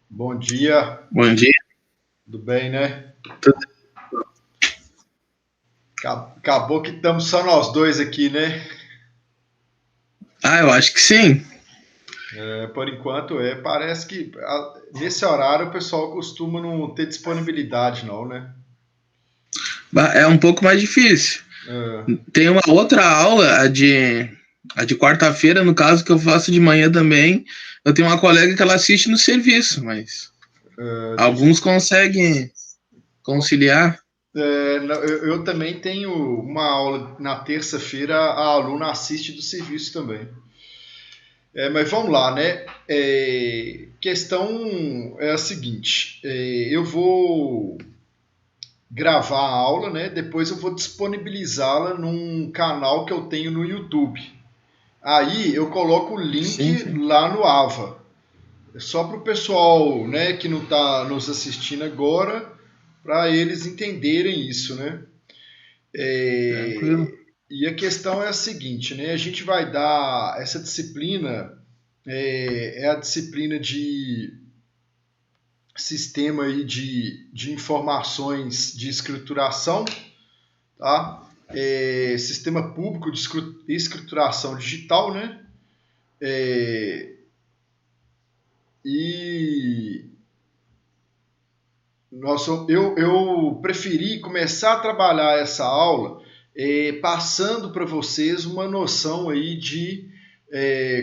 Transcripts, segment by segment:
Bom dia, Bom dia. tudo bem, né? Tudo- Acabou que estamos só nós dois aqui, né? Eu acho que sim. Por enquanto parece que nesse horário o pessoal costuma não ter disponibilidade, não, né? É um pouco mais difícil. É, Tem uma outra aula, a de quarta-feira, no caso, que eu faço de manhã também. Eu tenho uma colega que ela assiste no serviço, mas deixa alguns conseguem conciliar. eu também tenho uma aula na terça-feira, a aluna assiste do serviço também. Mas vamos lá, né? Questão é a seguinte: eu vou gravar a aula, né? Depois eu vou disponibilizá-la num canal que eu tenho no YouTube. Aí eu coloco o Sim, link sim. lá no Ava. Só para o pessoal, né, que não está nos assistindo agora, para eles entenderem isso, né? Tranquilo. E a questão é a seguinte, né? A gente vai dar essa disciplina, é a disciplina de sistema aí de informações de escrituração, tá? Sistema público de escrituração digital, né? É, e eu preferi começar a trabalhar essa aula passando para vocês uma noção aí de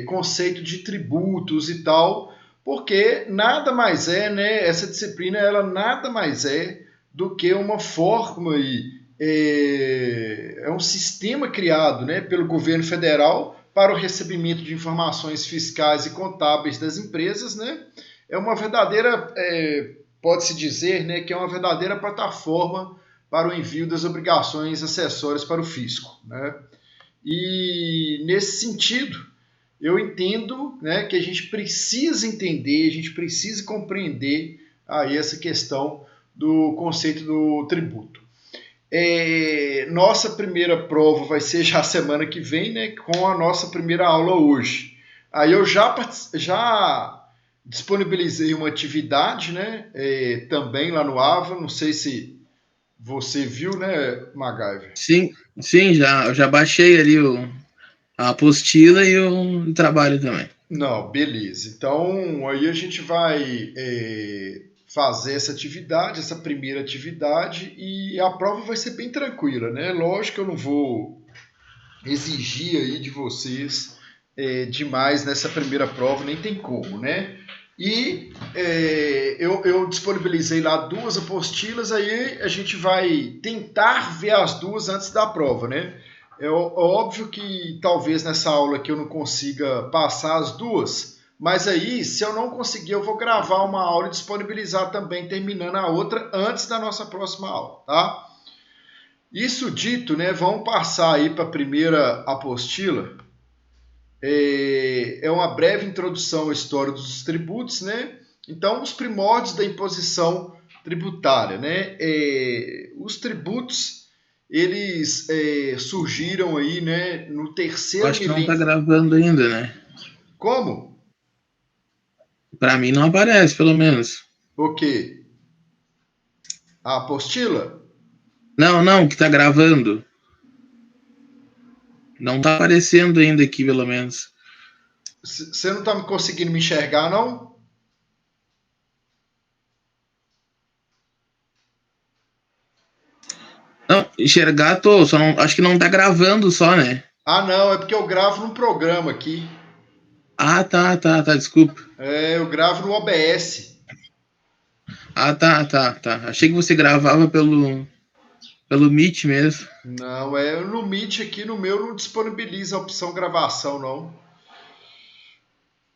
conceito de tributos e tal, porque nada mais é, né? Essa disciplina ela nada mais é do que uma forma aí, é um sistema criado, né, pelo governo federal para o recebimento de informações fiscais e contábeis das empresas, né? É uma verdadeira pode-se dizer, né, que é uma verdadeira plataforma para o envio das obrigações acessórias para o fisco, né? E nesse sentido, eu entendo, né, que a gente precisa entender, a gente precisa compreender aí essa questão do conceito do tributo. Nossa primeira prova vai ser já semana que vem, né, com a nossa primeira aula hoje. Aí eu já disponibilizei uma atividade, né, também lá no Ava, não sei se você viu, né, MacGyver? Sim, sim, eu já baixei ali a apostila e o trabalho também. Não, beleza. Então aí a gente vai fazer essa atividade, essa primeira atividade, e a prova vai ser bem tranquila, né? Lógico que eu não vou exigir aí de vocês demais nessa primeira prova, nem tem como, né? E eu disponibilizei lá duas apostilas, aí a gente vai tentar ver as duas antes da prova, né? É óbvio que talvez nessa aula aqui eu não consiga passar as duas, mas aí, se eu não conseguir, eu vou gravar uma aula e disponibilizar também, terminando a outra antes da nossa próxima aula, tá? Isso dito, né, vamos passar aí para a primeira apostila. É uma breve introdução à história dos tributos, né? Então, os primórdios da imposição tributária, né? Os tributos eles surgiram aí, né, no Eu terceiro acho que não tá milênio. gravando ainda, né? Como? Pra mim não aparece, pelo menos. O quê? A apostila? Não, não, que tá gravando. Não tá aparecendo ainda aqui, pelo menos. Você não está conseguindo me enxergar, não? Não, enxergar tô, só não, acho que não tá gravando só, né? Ah, não, é porque eu gravo num programa aqui. Tá, desculpa. Eu gravo no OBS. Tá. Achei que você gravava pelo Meet mesmo. Não, no Meet aqui no meu não disponibiliza a opção gravação, não.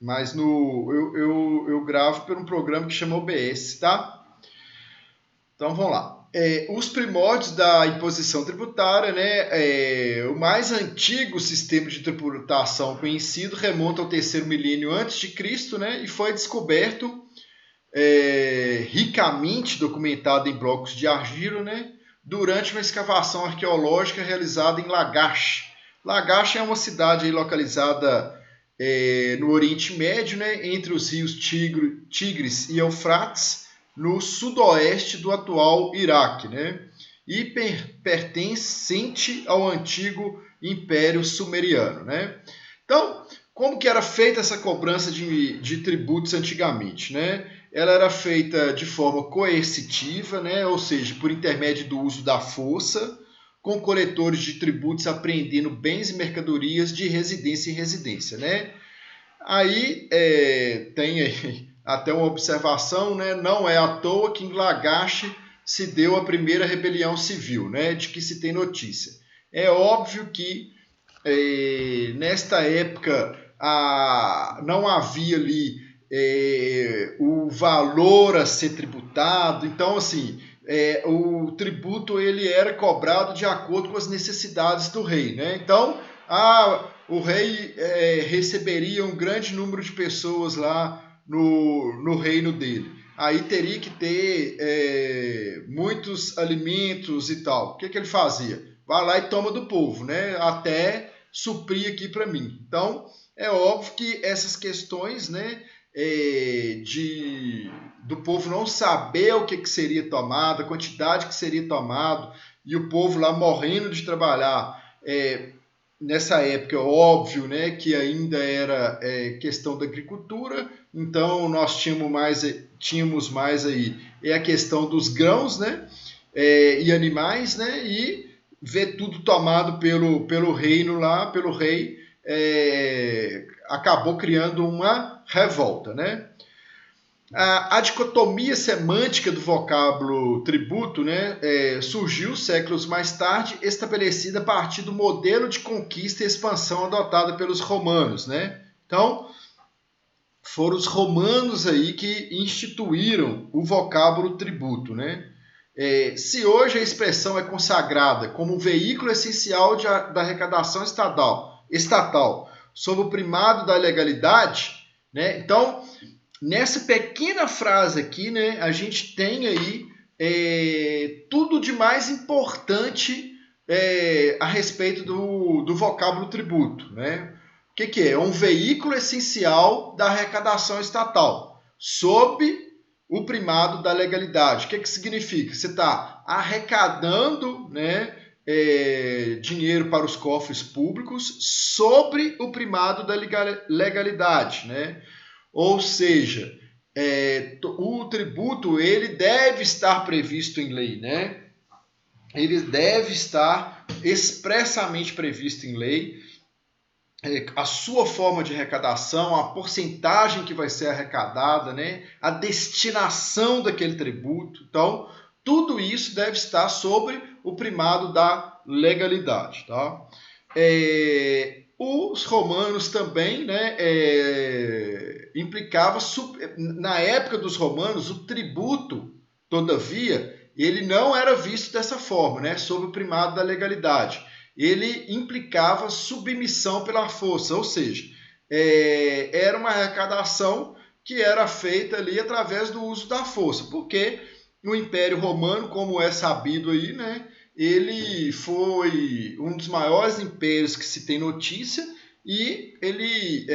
Mas eu gravo por um programa que chama OBS, tá? Então vamos lá. Os primórdios da imposição tributária, né? O mais antigo sistema de tributação conhecido remonta ao terceiro milênio antes de Cristo, né? E foi descoberto ricamente documentado em blocos de argila, né? Durante uma escavação arqueológica realizada em Lagash. Lagash é uma cidade localizada no Oriente Médio, né, entre os rios Tigres e Eufrates, no sudoeste do atual Iraque, né, e pertencente ao antigo Império Sumeriano, né. Então, como que era feita essa cobrança de tributos antigamente, né? Ela era feita de forma coercitiva, né? Ou seja, por intermédio do uso da força, com coletores de tributos apreendendo bens e mercadorias de residência em residência, né? Aí tem aí até uma observação, né? Não é à toa que em Lagache se deu a primeira rebelião civil, né? De que se tem notícia. É óbvio que nesta época não havia ali o valor a ser tributado, então assim o tributo ele era cobrado de acordo com as necessidades do rei, né? Então o rei receberia um grande número de pessoas lá no reino dele. Aí teria que ter muitos alimentos e tal. O que ele fazia? Vai lá e toma do povo, né? Até suprir aqui para mim. Então, é óbvio que essas questões, né, do povo não saber o que seria tomado, a quantidade que seria tomado, e o povo lá morrendo de trabalhar, nessa época, óbvio, né, que ainda era questão da agricultura, então nós tínhamos mais aí a questão dos grãos, né, e animais, né, e ver tudo tomado pelo reino lá, pelo rei, acabou criando uma revolta, né? A dicotomia semântica do vocábulo tributo, né, surgiu séculos mais tarde, estabelecida a partir do modelo de conquista e expansão adotado pelos romanos, né? Então, foram os romanos aí que instituíram o vocábulo tributo, né? Se hoje a expressão é consagrada como um veículo essencial da arrecadação estatal sob o primado da legalidade, né? Então, nessa pequena frase aqui, né, a gente tem aí tudo de mais importante a respeito do vocábulo tributo, né? O que é? É um veículo essencial da arrecadação estatal sob o primado da legalidade. O que significa? Você está arrecadando, né, dinheiro para os cofres públicos sobre o primado da legalidade, né? Ou seja, o tributo ele deve estar previsto em lei, né? Ele deve estar expressamente previsto em lei. A sua forma de arrecadação, a porcentagem que vai ser arrecadada, né? A destinação daquele tributo. Então, tudo isso deve estar sobre o primado da legalidade. Tá? Os romanos também, né, implicava, na época dos romanos, o tributo, todavia, ele não era visto dessa forma, né, sob o primado da legalidade. Ele implicava submissão pela força, ou seja, era uma arrecadação que era feita ali através do uso da força, porque o Império Romano, como é sabido aí, né, ele foi um dos maiores impérios que se tem notícia e ele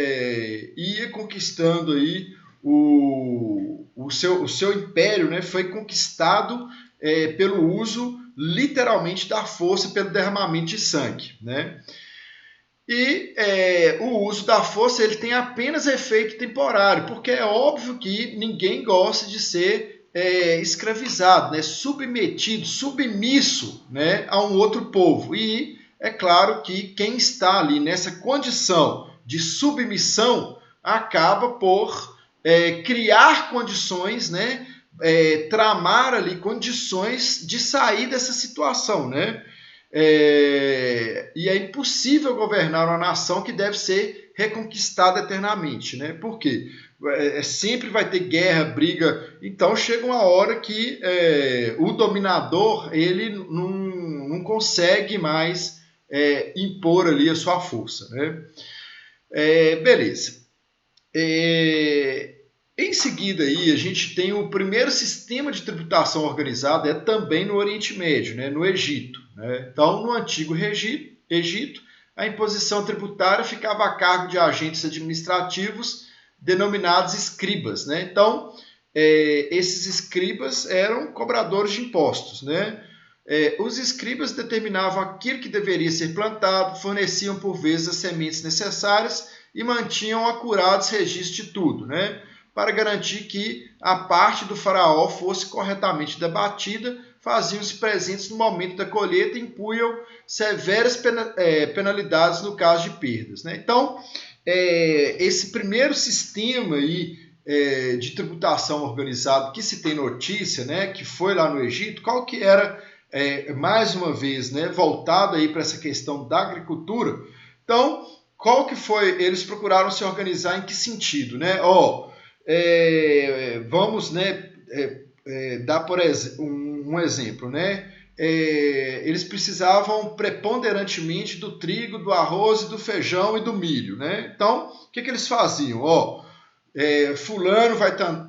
ia conquistando aí o seu império, né, foi conquistado pelo uso literalmente da força, pelo derramamento de sangue, né? E o uso da força ele tem apenas efeito temporário, porque é óbvio que ninguém gosta de ser escravizado, né? Submetido, submisso, né? A um outro povo. E é claro que quem está ali nessa condição de submissão acaba por criar condições, né? Tramar ali condições de sair dessa situação, né? E é impossível governar uma nação que deve ser reconquistada eternamente, né? Por quê? Sempre vai ter guerra, briga. Então chega uma hora que o dominador ele não consegue mais impor ali a sua força, né? Beleza. Em seguida, aí, a gente tem o primeiro sistema de tributação organizado, também no Oriente Médio, né, no Egito. Né? Então, no Antigo Egito, a imposição tributária ficava a cargo de agentes administrativos denominados escribas, né? Então, esses escribas eram cobradores de impostos, né? Os escribas determinavam aquilo que deveria ser plantado, forneciam por vezes as sementes necessárias e mantinham acurados registros de tudo, né? Para garantir que a parte do faraó fosse corretamente debatida, faziam-se presentes no momento da colheita e impunham severas penalidades no caso de perdas, né? Então, esse primeiro sistema aí, de tributação organizado que se tem notícia, né, que foi lá no Egito, qual que era, mais uma vez, né, voltado aí para essa questão da agricultura. Então, qual que foi? Eles procuraram se organizar em que sentido, né? Vamos, né, dar por um exemplo, né? Eles precisavam preponderantemente do trigo, do arroz, do feijão e do milho, né? Então, o que eles faziam? Fulano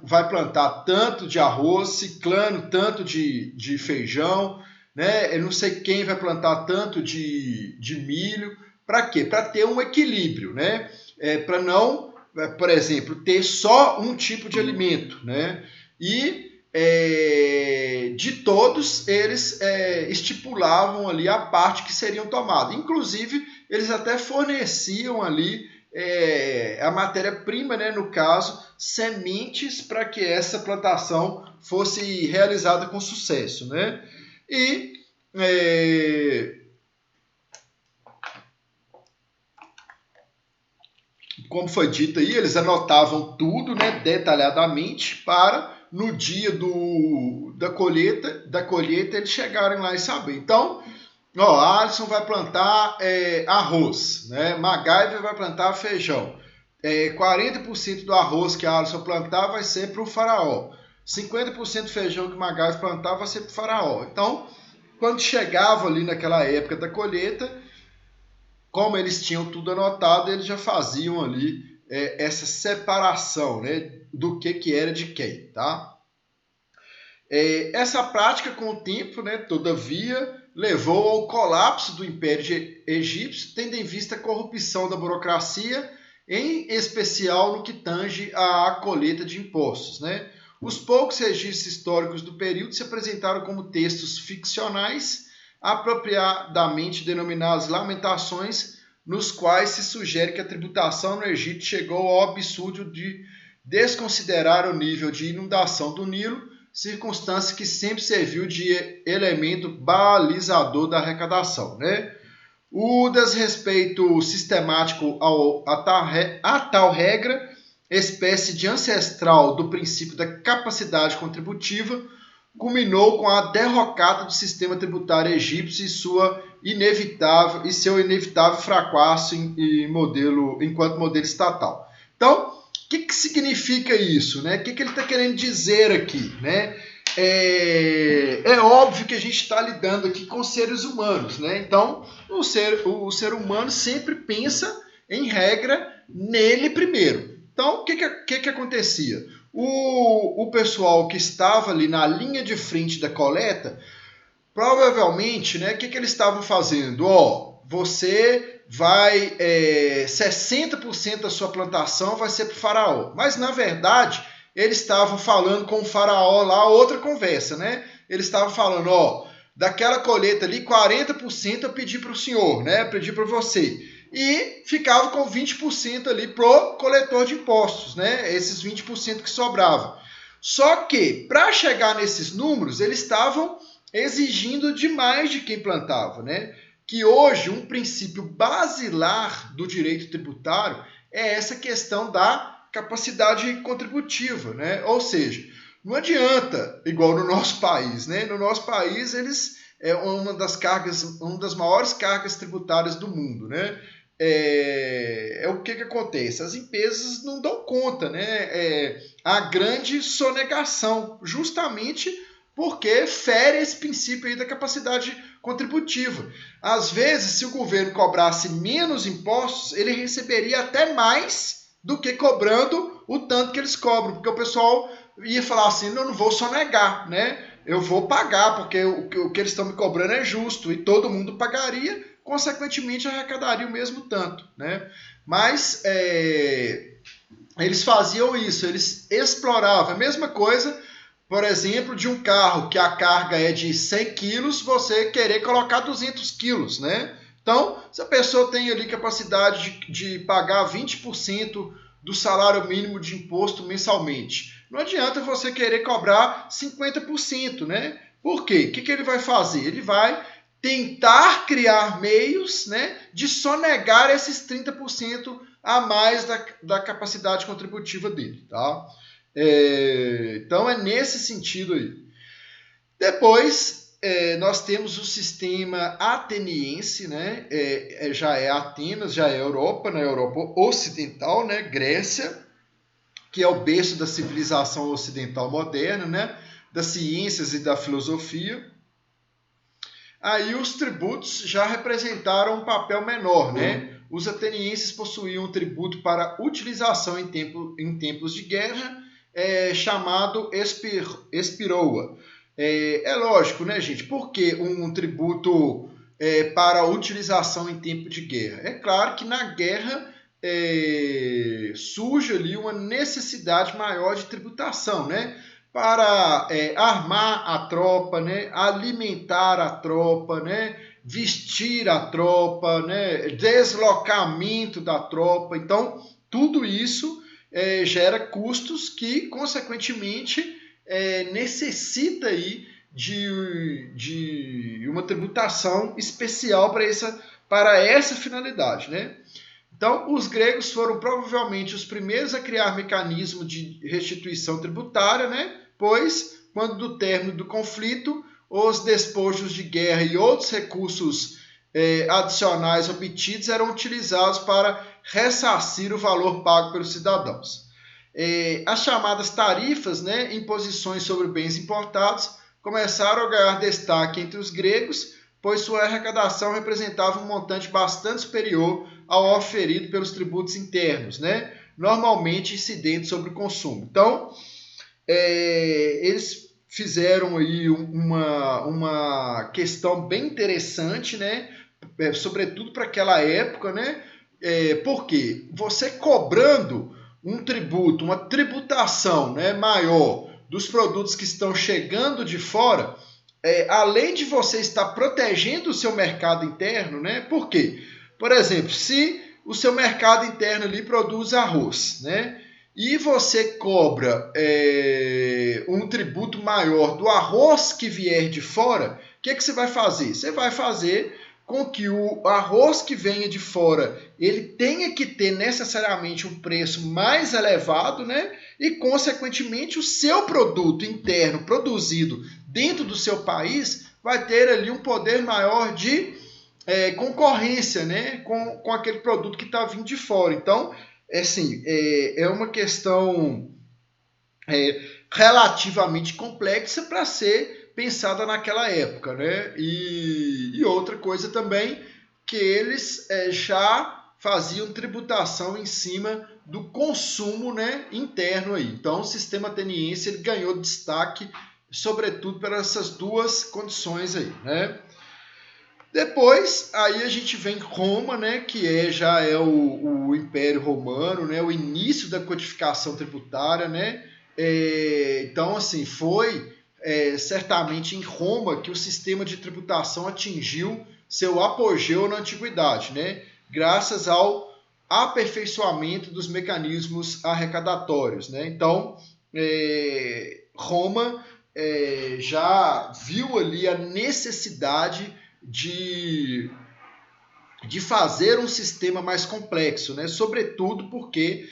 vai plantar tanto de arroz, ciclano tanto de feijão, né? Eu não sei quem vai plantar tanto de milho. Para quê? Para ter um equilíbrio, né? Para não, por exemplo, ter só um tipo de alimento, né? E de todos eles estipulavam ali a parte que seriam tomadas. Inclusive, eles até forneciam ali a matéria-prima, né, no caso, sementes para que essa plantação fosse realizada com sucesso, né? E como foi dito aí, eles anotavam tudo, né, detalhadamente para no dia da colheita eles chegarem lá e saber. Então, Alisson vai plantar arroz, né? MacGyver vai plantar feijão. 40% do arroz que a Alisson plantar vai ser para o faraó. 50% do feijão que o MacGyver plantar vai ser para o faraó. Então, quando chegava ali naquela época da colheita, como eles tinham tudo anotado, eles já faziam ali essa separação, né, do que era de quem, tá? Essa prática, com o tempo, né, todavia, levou ao colapso do Império Egípcio, tendo em vista a corrupção da burocracia, em especial no que tange à colheita de impostos, né? Os poucos registros históricos do período se apresentaram como textos ficcionais, apropriadamente denominadas lamentações, nos quais se sugere que a tributação no Egito chegou ao absurdo de desconsiderar o nível de inundação do Nilo, circunstância que sempre serviu de elemento balizador da arrecadação, né? O desrespeito sistemático a tal regra, espécie de ancestral do princípio da capacidade contributiva, culminou com a derrocada do sistema tributário egípcio e seu inevitável fracasso enquanto modelo estatal. Então, o que significa isso, né? O que ele está querendo dizer aqui, né? É óbvio que a gente está lidando aqui com seres humanos, né? Então, o ser humano sempre pensa, em regra, nele primeiro. Então, o que acontecia? O pessoal que estava ali na linha de frente da coleta, provavelmente, né, o que eles estavam fazendo? Você vai, 60% da sua plantação vai ser para o faraó. Mas, na verdade, eles estavam falando com o faraó lá, outra conversa, né? Eles estavam falando, daquela colheita ali, 40% eu pedi para o senhor, né? Pedi para você. E ficava com 20% ali pro coletor de impostos, né? Esses 20% que sobrava. Só que, para chegar nesses números, eles estavam exigindo demais de quem plantava, né? Que hoje um princípio basilar do direito tributário é essa questão da capacidade contributiva, né? Ou seja, não adianta, igual no nosso país, né? No nosso país, eles uma das maiores cargas tributárias do mundo, né? O que acontece? As empresas não dão conta, né? A grande sonegação, justamente porque fere esse princípio aí da capacidade contributiva. Às vezes, se o governo cobrasse menos impostos, ele receberia até mais do que cobrando o tanto que eles cobram, porque o pessoal ia falar assim, não vou sonegar, né? Eu vou pagar, porque o que eles estão me cobrando é justo, e todo mundo pagaria, consequentemente arrecadaria o mesmo tanto, né? Mas eles faziam isso, eles exploravam a mesma coisa, por exemplo, de um carro que a carga é de 100 quilos, você querer colocar 200 quilos, né? Então, se a pessoa tem ali capacidade de pagar 20% do salário mínimo de imposto mensalmente, não adianta você querer cobrar 50%, né? Por quê? O que ele vai fazer? Ele vai tentar criar meios, né, de sonegar esses 30% a mais da capacidade contributiva dele, tá? Então é nesse sentido aí. Depois nós temos o sistema ateniense, né? Já é Atenas, já é Europa, né? Europa ocidental, né? Grécia, que é o berço da civilização ocidental moderna, né? Das ciências e da filosofia. Aí os tributos já representaram um papel menor, né? Os atenienses possuíam um tributo para utilização em tempos de guerra, chamado espiroa. É lógico, né, gente? Por que um tributo para utilização em tempo de guerra? É claro que na guerra surge ali uma necessidade maior de tributação, né? Para armar a tropa, né? Alimentar a tropa, né? Vestir a tropa, né? Deslocamento da tropa. Então, tudo isso gera custos que, consequentemente, necessita aí de uma tributação especial para essa finalidade, né? Então, os gregos foram provavelmente os primeiros a criar mecanismo de restituição tributária, né? Pois, quando do término do conflito, os despojos de guerra e outros recursos adicionais obtidos eram utilizados para ressarcir o valor pago pelos cidadãos. As chamadas tarifas, né, imposições sobre bens importados, começaram a ganhar destaque entre os gregos, pois sua arrecadação representava um montante bastante superior ao oferido pelos tributos internos, né, normalmente incidentes sobre o consumo. Então, eles fizeram aí uma questão bem interessante, né, sobretudo para aquela época, né, porque você cobrando um tributo, uma tributação, né, maior dos produtos que estão chegando de fora, além de você estar protegendo o seu mercado interno, né? Por quê? Por exemplo, se o seu mercado interno ali produz arroz, né? E você cobra um tributo maior do arroz que vier de fora, o que você vai fazer? Você vai fazer com que o arroz que venha de fora, ele tenha que ter necessariamente um preço mais elevado, né? E, consequentemente, o seu produto interno produzido dentro do seu país vai ter ali um poder maior de concorrência, né? Com aquele produto que está vindo de fora. Então, assim, é uma questão relativamente complexa para ser pensada naquela época, né? E outra coisa também, que eles já faziam tributação em cima do consumo, né, interno aí. Então, o sistema ateniense ele ganhou destaque, sobretudo por essas duas condições aí, né? Depois, aí a gente vem Roma, né, que já é o Império Romano, né, o início da codificação tributária, né? Então, assim, foi certamente em Roma que o sistema de tributação atingiu seu apogeu na antiguidade, né? Graças ao aperfeiçoamento dos mecanismos arrecadatórios, né? Então, Roma já viu ali a necessidade de fazer um sistema mais complexo, né? Sobretudo porque,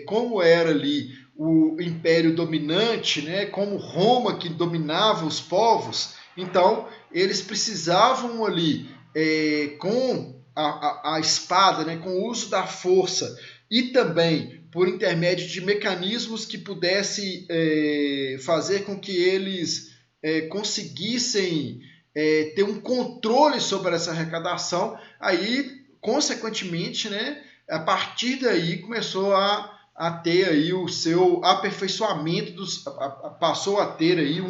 como era ali o império dominante, né? Como Roma que dominava os povos, então eles precisavam ali, com a espada, né? Com o uso da força e também por intermédio de mecanismos que pudessem fazer com que eles conseguissem ter um controle sobre essa arrecadação, aí, consequentemente, né, a partir daí começou a ter aí o seu aperfeiçoamento, passou a ter aí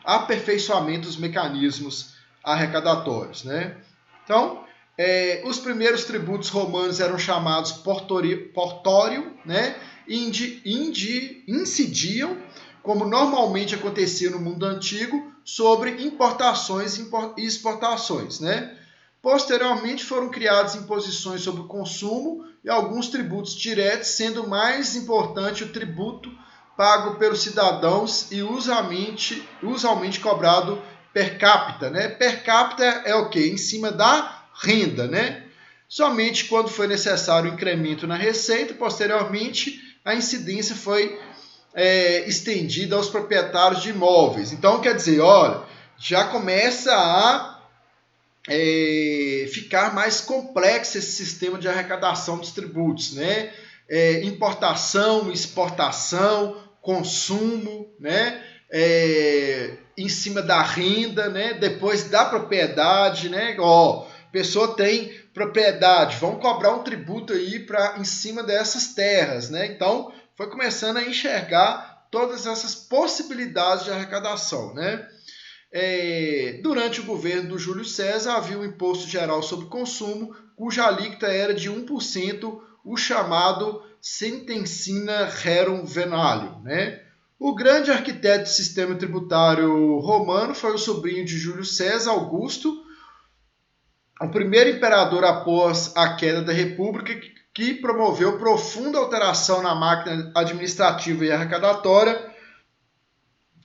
aperfeiçoamento dos mecanismos arrecadatórios, né? Então, Os primeiros tributos romanos eram chamados portório, né? Incidiam, como normalmente acontecia no mundo antigo, sobre importações e exportações, né? Posteriormente foram criadas imposições sobre o consumo e alguns tributos diretos, sendo mais importante o tributo pago pelos cidadãos e usualmente cobrado per capita, né? Per capita é o quê? Em cima da renda, né? Somente quando foi necessário o incremento na receita, posteriormente a incidência foi estendida aos proprietários de imóveis. Então, quer dizer, olha, já começa a ficar mais complexo esse sistema de arrecadação dos tributos, né? Importação, exportação, consumo, né? Em cima da renda, né? Depois da propriedade, né? Pessoa tem propriedade, vão cobrar um tributo aí em cima dessas terras, né? Então, foi começando a enxergar todas essas possibilidades de arrecadação, né? Durante o governo do Júlio César, havia um imposto geral sobre consumo, cuja alíquota era de 1%, o chamado Sentencina Rerum Venalium, né? O grande arquiteto do sistema tributário romano foi o sobrinho de Júlio César, Augusto, o primeiro imperador após a queda da República, que promoveu profunda alteração na máquina administrativa e arrecadatória,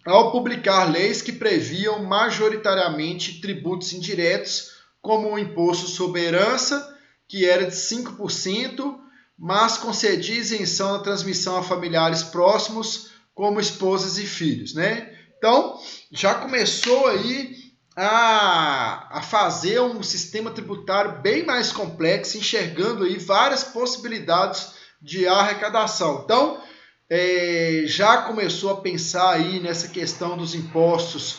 ao publicar leis que previam majoritariamente tributos indiretos, como o imposto sobre herança, que era de 5%, mas concedia isenção na transmissão a familiares próximos, como esposas e filhos, né? Então, já começou aí a fazer um sistema tributário bem mais complexo, enxergando aí várias possibilidades de arrecadação. Então, já começou a pensar aí nessa questão dos impostos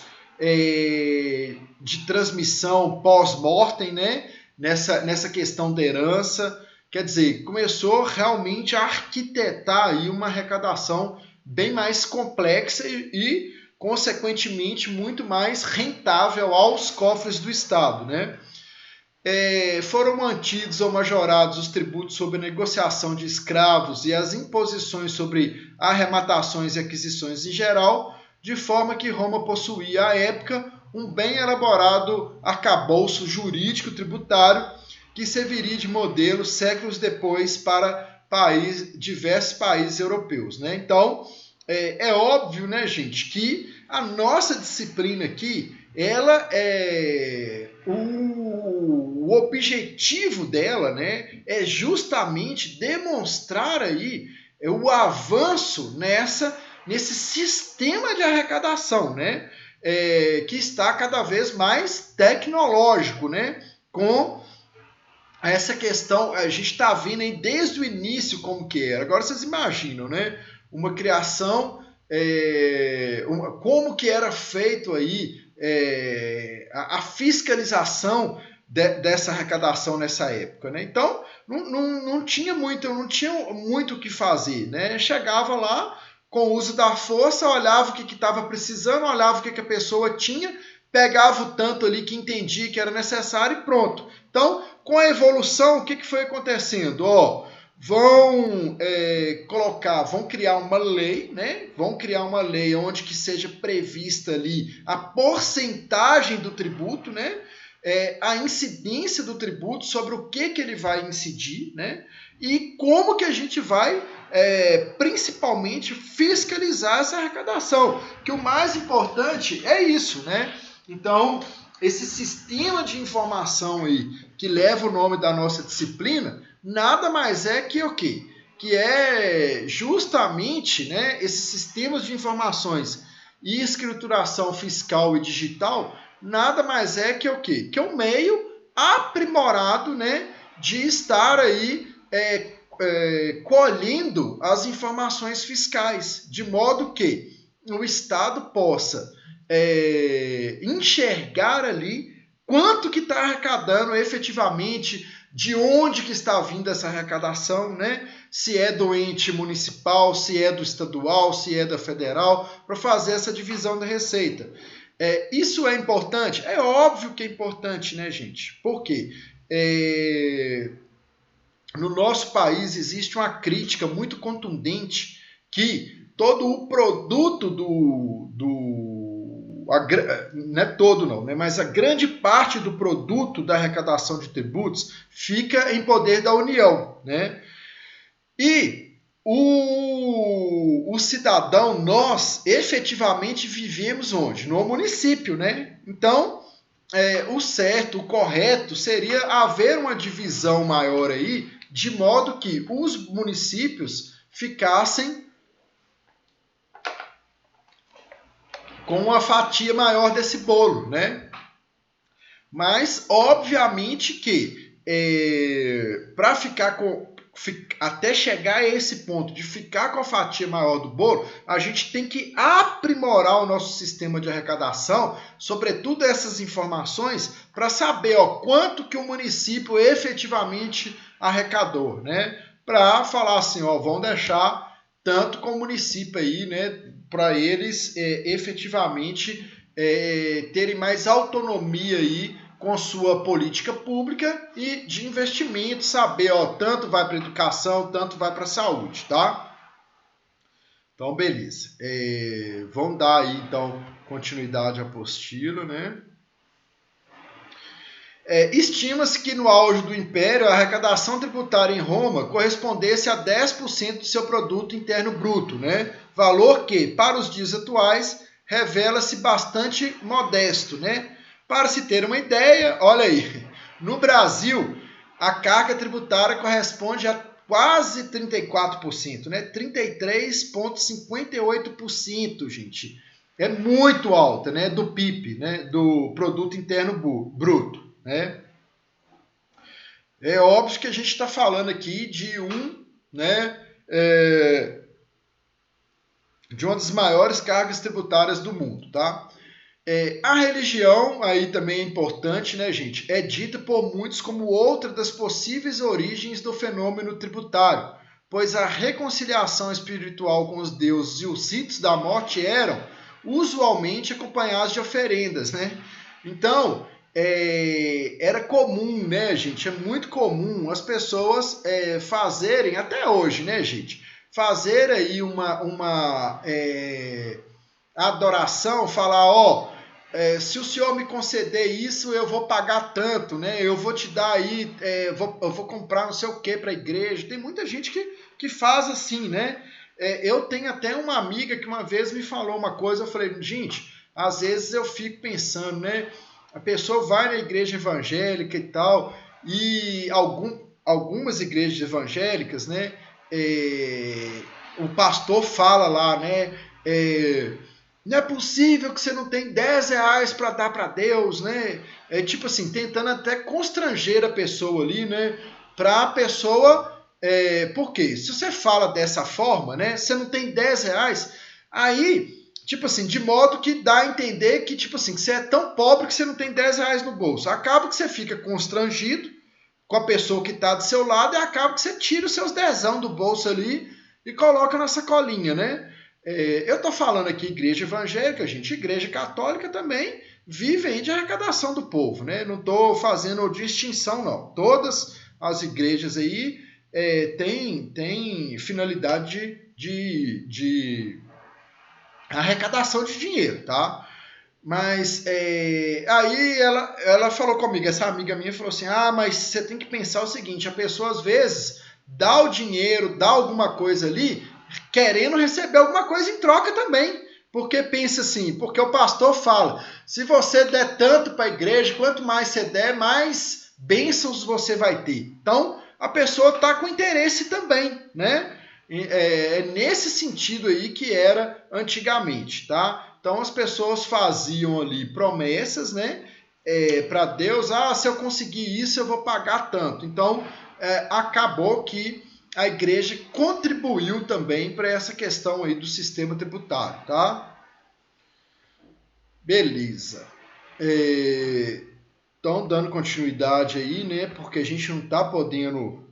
de transmissão pós-mortem, né? Nessa questão da herança. Quer dizer, começou realmente a arquitetar aí uma arrecadação bem mais complexa e consequentemente, muito mais rentável aos cofres do Estado, né? Foram mantidos ou majorados os tributos sobre a negociação de escravos e as imposições sobre arrematações e aquisições em geral, de forma que Roma possuía, à época, um bem elaborado arcabouço jurídico tributário que serviria de modelo séculos depois para diversos países europeus, né? Então, é óbvio, né, gente, que a nossa disciplina aqui, ela o objetivo dela, né, é justamente demonstrar aí o avanço nesse sistema de arrecadação, né, que está cada vez mais tecnológico, né, com essa questão, a gente está vendo aí desde o início como que era. Agora vocês imaginam, né, uma criação, como que era feito aí a fiscalização dessa arrecadação nessa época, né? Então não tinha muito o que fazer, né? Chegava lá com o uso da força, olhava o que estava precisando, olhava o que a pessoa tinha, pegava o tanto ali que entendia que era necessário e pronto. Então, com a evolução, o que foi acontecendo? Vão criar uma lei, né? Vão criar uma lei onde que seja prevista ali a porcentagem do tributo, né? A incidência do tributo sobre o que ele vai incidir, né? E como que a gente vai, principalmente, fiscalizar essa arrecadação. Que o mais importante é isso, né? Então, esse sistema de informação aí, que leva o nome da nossa disciplina, nada mais é que o quê? Que é justamente, né, esses sistemas de informações e escrituração fiscal e digital, nada mais é que o quê? Que é um meio aprimorado, né, de estar aí colhendo as informações fiscais, de modo que o Estado possa enxergar ali quanto que está arrecadando efetivamente, de onde que está vindo essa arrecadação, né? Se é do ente municipal, se é do estadual, se é da federal, para fazer essa divisão da receita. Isso é importante? É óbvio que é importante, né, gente? Por quê? no nosso país existe uma crítica muito contundente que todo o produto não é todo não, né? Mas a grande parte do produto da arrecadação de tributos fica em poder da União, né? E o cidadão, nós efetivamente vivemos onde? No município, né? Então, o certo, o correto seria haver uma divisão maior aí, de modo que os municípios ficassem com uma fatia maior desse bolo, né? Mas, obviamente que para ficar até chegar a esse ponto de ficar com a fatia maior do bolo, a gente tem que aprimorar o nosso sistema de arrecadação, sobretudo essas informações, para saber quanto que o município efetivamente arrecadou, né? Para falar assim, vão deixar tanto com o município aí, né? Para eles efetivamente terem mais autonomia aí com sua política pública e de investimento, saber, tanto vai para a educação, tanto vai para a saúde, tá? Então, beleza. Vamos dar aí, então, continuidade à apostila, né? Estima-se que no auge do Império, a arrecadação tributária em Roma correspondesse a 10% do seu produto interno bruto, né? Valor que, para os dias atuais, revela-se bastante modesto, né? Para se ter uma ideia, olha aí, no Brasil, a carga tributária corresponde a quase 34%, né? 33,58%, gente. É muito alta, né? Do PIB, né? Do Produto Interno Bruto, né? É óbvio que a gente está falando aqui de de uma das maiores cargas tributárias do mundo, tá? A religião, aí também é importante, né, gente? É dita por muitos como outra das possíveis origens do fenômeno tributário, pois a reconciliação espiritual com os deuses e os ritos da morte eram usualmente acompanhados de oferendas, né? Então, era comum, né, gente? É muito comum as pessoas fazerem, até hoje, né, gente? Fazer aí uma adoração, falar, se o senhor me conceder isso, eu vou pagar tanto, né? Eu vou te dar aí, eu vou comprar não sei o que para a igreja. Tem muita gente que faz assim, né? Eu tenho até uma amiga que uma vez me falou uma coisa, eu falei, gente, às vezes eu fico pensando, né? A pessoa vai na igreja evangélica e tal, e algumas igrejas evangélicas, né? O pastor fala lá, né? Não é possível que você não tem 10 reais para dar para Deus, né? Tipo assim, tentando até constranger a pessoa ali, né? Para a pessoa... por quê? Se você fala dessa forma, né? Você não tem 10 reais, aí, tipo assim, de modo que dá a entender que, tipo assim, que você é tão pobre que você não tem 10 reais no bolso. Acaba que você fica constrangido com a pessoa que está do seu lado e acaba que você tira os seus dezão do bolso ali e coloca na sacolinha, né? Eu estou falando aqui igreja evangélica, gente, igreja católica também vive de arrecadação do povo, né? Não estou fazendo distinção, não. Todas as igrejas aí têm finalidade de arrecadação de dinheiro, tá? Mas aí ela falou comigo, essa amiga minha falou assim, mas você tem que pensar o seguinte, a pessoa às vezes dá o dinheiro, dá alguma coisa ali, querendo receber alguma coisa em troca também. Porque pensa assim, porque o pastor fala, se você der tanto para a igreja, quanto mais você der, mais bênçãos você vai ter. Então, a pessoa está com interesse também, né? É nesse sentido aí que era antigamente, tá? Então, as pessoas faziam ali promessas, né? Para Deus, se eu conseguir isso, eu vou pagar tanto. Então, acabou que a igreja contribuiu também para essa questão aí do sistema tributário, tá? Beleza. Então, dando continuidade aí, né? Porque a gente não tá podendo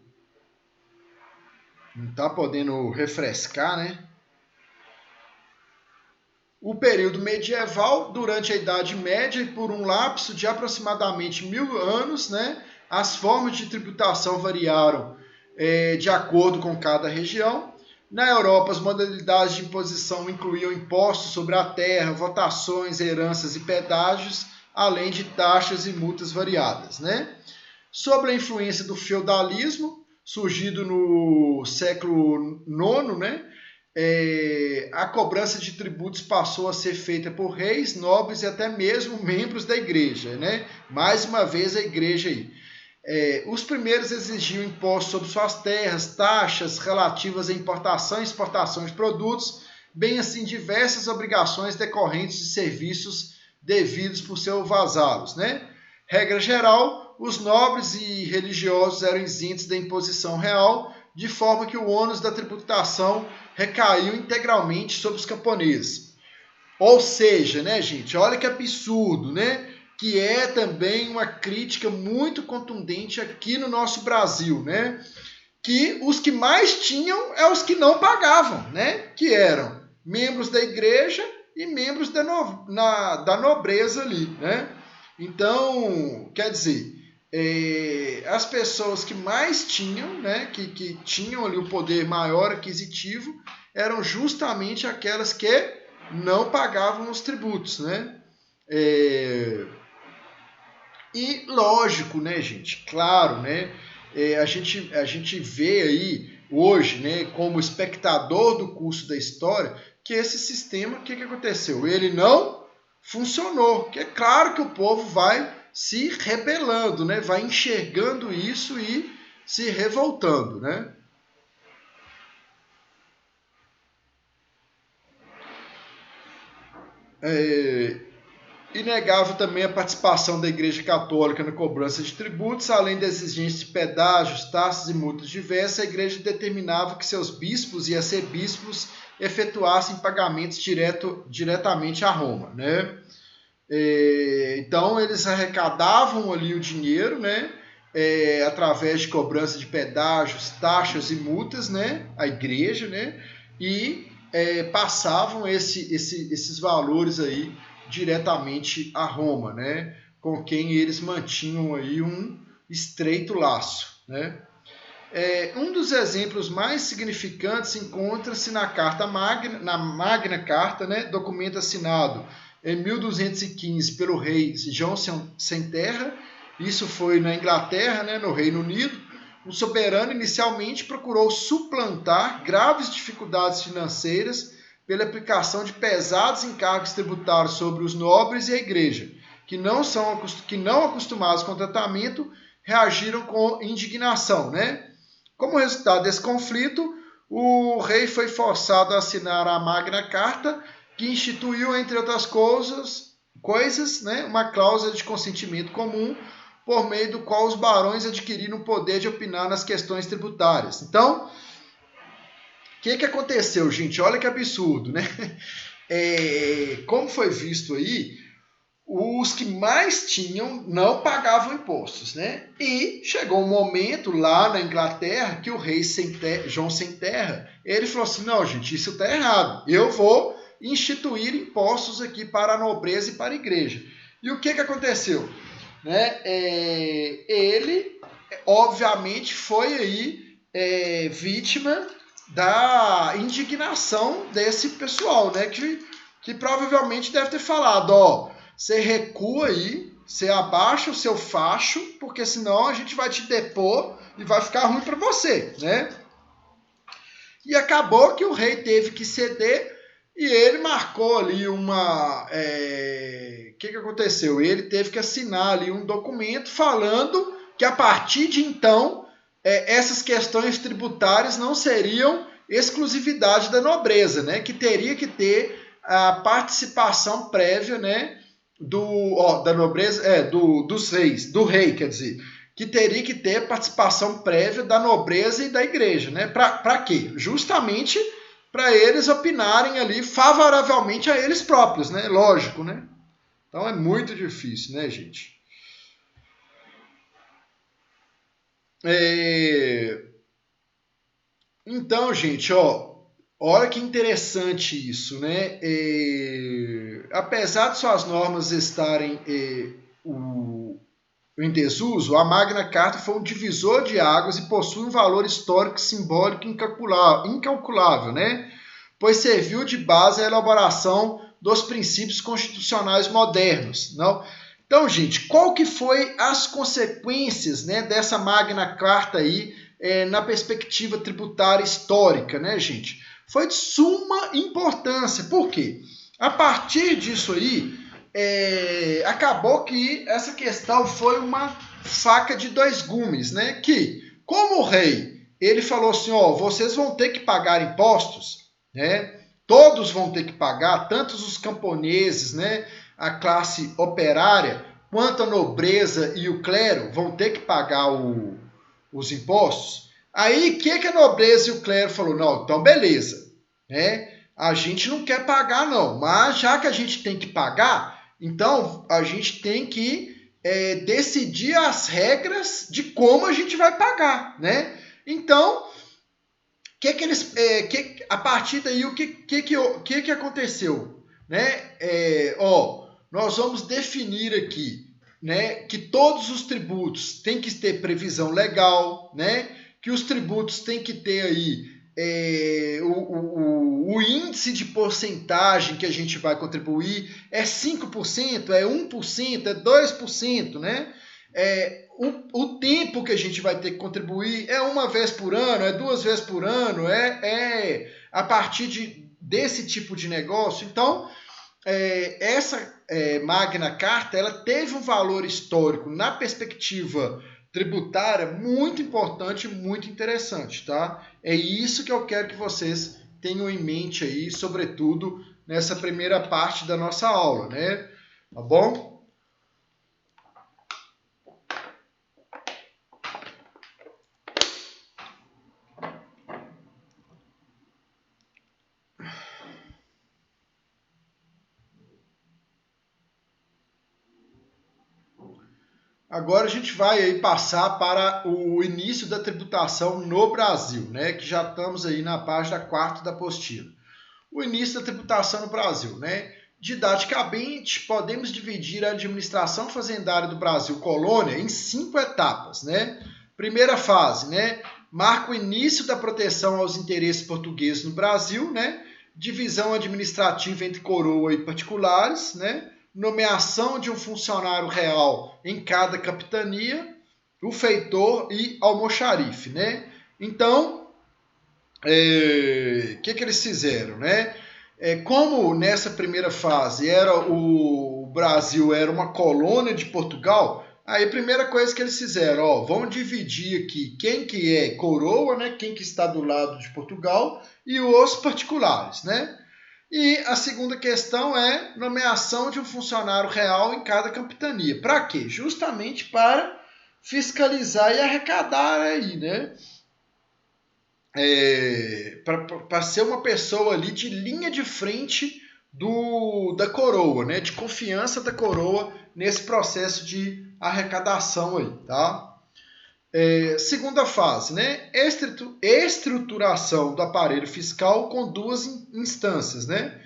refrescar, né? O período medieval, durante a Idade Média e por um lapso de aproximadamente 1000 anos, né? As formas de tributação variaram de acordo com cada região. Na Europa, as modalidades de imposição incluíam impostos sobre a terra, votações, heranças e pedágios, além de taxas e multas variadas, né? Sobre a influência do feudalismo, surgido no século IX, né? A cobrança de tributos passou a ser feita por reis, nobres e até mesmo membros da igreja, né? Mais uma vez a igreja aí. Os primeiros exigiam impostos sobre suas terras, taxas relativas à importação e exportação de produtos, bem assim diversas obrigações decorrentes de serviços devidos por seus vasalos, né? Regra geral, os nobres e religiosos eram isentos da imposição real, de forma que o ônus da tributação recaiu integralmente sobre os camponeses. Ou seja, né, gente, olha que absurdo, né? Que é também uma crítica muito contundente aqui no nosso Brasil, né? Que os que mais tinham é os que não pagavam, né? Que eram membros da igreja e membros da nobreza ali, né? Então, quer dizer, as pessoas que mais tinham, né? Que tinham ali o poder maior aquisitivo, eram justamente aquelas que não pagavam os tributos, né? E lógico, né, gente? Claro, né? A gente vê aí hoje, né, como espectador do curso da história, que esse sistema, o que aconteceu? Ele não funcionou. Que é claro que o povo vai se rebelando, né? Vai enxergando isso e se revoltando, né? E negava também a participação da Igreja Católica na cobrança de tributos, além da exigência de pedágios, taxas e multas diversas. A Igreja determinava que seus bispos e arcebispos efetuassem pagamentos diretamente a Roma, né? Então eles arrecadavam ali o dinheiro, né? Através de cobrança de pedágios, taxas e multas, né? A Igreja, né? E passavam esses valores aí diretamente a Roma, né? Com quem eles mantinham aí um estreito laço, né? Um dos exemplos mais significantes encontra-se na Carta Magna, na Magna Carta, né? Documento assinado em 1215 pelo rei João Sem Terra. Isso foi na Inglaterra, né? No Reino Unido. O soberano inicialmente procurou suplantar graves dificuldades financeiras pela aplicação de pesados encargos tributários sobre os nobres e a igreja, que não acostumados com o tratamento, reagiram com indignação, né? Como resultado desse conflito, o rei foi forçado a assinar a Magna Carta, que instituiu, entre outras coisas, né, uma cláusula de consentimento comum, por meio do qual os barões adquiriram o poder de opinar nas questões tributárias. Então, o que aconteceu, gente? Olha que absurdo, né? Como foi visto aí, os que mais tinham não pagavam impostos, né? E chegou um momento lá na Inglaterra que o rei João Sem Terra, ele falou assim, não, gente, isso está errado. Eu vou instituir impostos aqui para a nobreza e para a igreja. E o que aconteceu? Né? Ele, obviamente, foi aí vítima da indignação desse pessoal, né? Que provavelmente deve ter falado, ó, você recua aí, você abaixa o seu facho, porque senão a gente vai te depor e vai ficar ruim para você, né? E acabou que o rei teve que ceder e ele marcou ali uma... O que aconteceu? Ele teve que assinar ali um documento falando que a partir de então essas questões tributárias não seriam exclusividade da nobreza, né? Que teria que ter a participação prévia, né? Da nobreza, dos reis, do rei, quer dizer, que teria que ter participação prévia da nobreza e da igreja, né? Para quê? Justamente para eles opinarem ali favoravelmente a eles próprios, né? Lógico, né? Então é muito difícil, né, gente? Então, gente, ó, olha que interessante isso, né? Apesar de suas normas estarem em desuso, a Magna Carta foi um divisor de águas e possui um valor histórico e simbólico incalculável, né? Pois serviu de base à elaboração dos princípios constitucionais modernos. Não? Então, gente, qual que foi as consequências, né, dessa Magna Carta aí na perspectiva tributária histórica, né, gente? Foi de suma importância. Por quê? A partir disso aí, acabou que essa questão foi uma faca de dois gumes, né? Que, como o rei, ele falou assim, ó, vocês vão ter que pagar impostos, né? Todos vão ter que pagar, tanto os camponeses, né, a classe operária, quanto a nobreza e o clero vão ter que pagar os impostos. Aí, o que a nobreza e o clero falou? Não, então beleza, né? A gente não quer pagar, não, mas já que a gente tem que pagar, então a gente tem que decidir as regras de como a gente vai pagar, né? Então, a partir daí, o que aconteceu? Né? Nós vamos definir aqui, né, que todos os tributos têm que ter previsão legal, né? Que os tributos têm que ter aí o índice de porcentagem que a gente vai contribuir é 5%, é 1%, é 2%, né? O tempo que a gente vai ter que contribuir é uma vez por ano, é 2 vezes por ano, a partir desse tipo de negócio. Então, essa Magna Carta ela teve um valor histórico na perspectiva tributária muito importante, muito interessante, tá? É isso que eu quero que vocês tenham em mente aí, sobretudo nessa primeira parte da nossa aula, né? Tá bom? Agora a gente vai aí passar para o início da tributação no Brasil, né? Que já estamos aí na página 4 da apostila. O início da tributação no Brasil, né? Didaticamente, podemos dividir a administração fazendária do Brasil colônia em 5 etapas, né? Primeira fase, né? Marca o início da proteção aos interesses portugueses no Brasil, né? Divisão administrativa entre coroa e particulares, né? Nomeação de um funcionário real em cada capitania, o feitor e almoxarife, né? Então, que eles fizeram, né? Como nessa primeira fase o Brasil era uma colônia de Portugal, aí a primeira coisa que eles fizeram, vamos dividir aqui quem que é coroa, né? Quem que está do lado de Portugal e os particulares, né? E a segunda questão é nomeação de um funcionário real em cada capitania. Para quê? Justamente para fiscalizar e arrecadar aí, né? Para ser uma pessoa ali de linha de frente da coroa, né? De confiança da coroa nesse processo de arrecadação aí, tá? Segunda fase, né? Estruturação do aparelho fiscal com duas instâncias, né?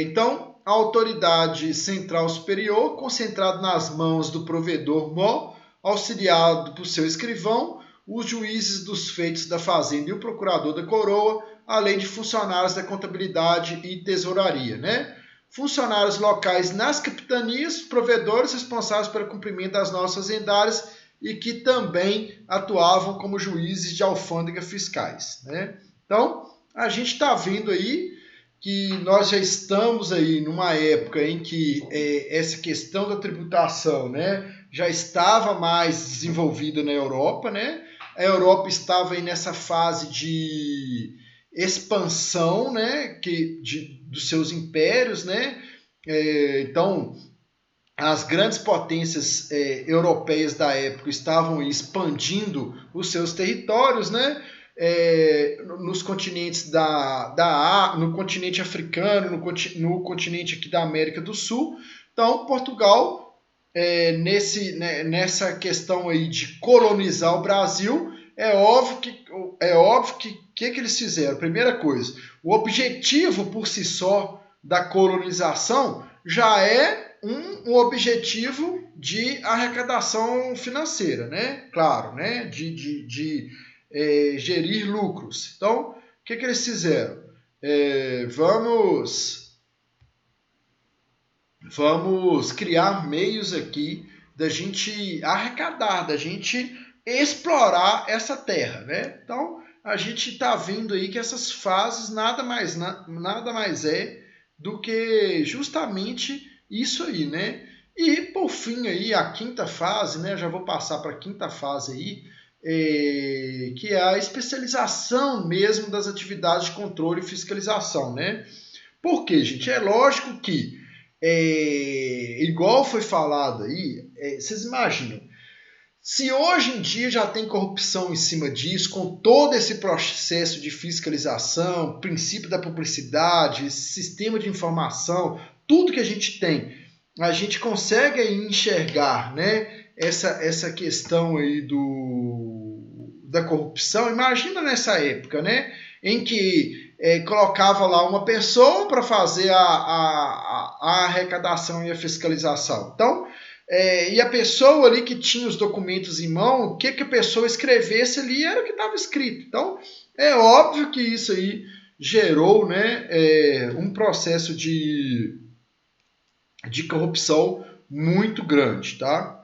Então, a autoridade central superior, concentrada nas mãos do provedor-mó, auxiliado por seu escrivão, os juízes dos feitos da fazenda e o procurador da coroa, além de funcionários da contabilidade e tesouraria, né? Funcionários locais nas capitanias, provedores responsáveis pelo cumprimento das normas fazendárias e que também atuavam como juízes de alfândega fiscais, né? Então, a gente está vendo aí que nós já estamos aí numa época em que essa questão da tributação, né, já estava mais desenvolvida na Europa, né? A Europa estava aí nessa fase de expansão, né, dos seus impérios, né? Então, as grandes potências europeias da época estavam expandindo os seus territórios, né? Nos continentes no continente africano, no continente aqui da América do Sul. Então, Portugal, nessa questão aí de colonizar o Brasil, é óbvio que eles fizeram? Primeira coisa, o objetivo por si só da colonização já é um objetivo de arrecadação financeira, né? Claro, né? De gerir lucros. Então, o que eles fizeram? Vamos criar meios aqui da gente arrecadar, da gente explorar essa terra, né? Então, a gente está vendo aí que essas fases nada mais é do que justamente isso aí, né? E, por fim, aí, a quinta fase, né? Já vou passar para a quinta fase aí, que é a especialização mesmo das atividades de controle e fiscalização, né? Por quê, gente? É lógico que, igual foi falado aí, vocês imaginam, se hoje em dia já tem corrupção em cima disso, com todo esse processo de fiscalização, princípio da publicidade, sistema de informação, tudo que a gente tem, a gente consegue aí enxergar, né, essa questão aí da corrupção. Imagina nessa época, né, em que colocava lá uma pessoa para fazer a arrecadação e a fiscalização. Então, e a pessoa ali que tinha os documentos em mão, o que a pessoa escrevesse ali era o que estava escrito. Então, é óbvio que isso aí gerou, né, um processo de corrupção muito grande, tá?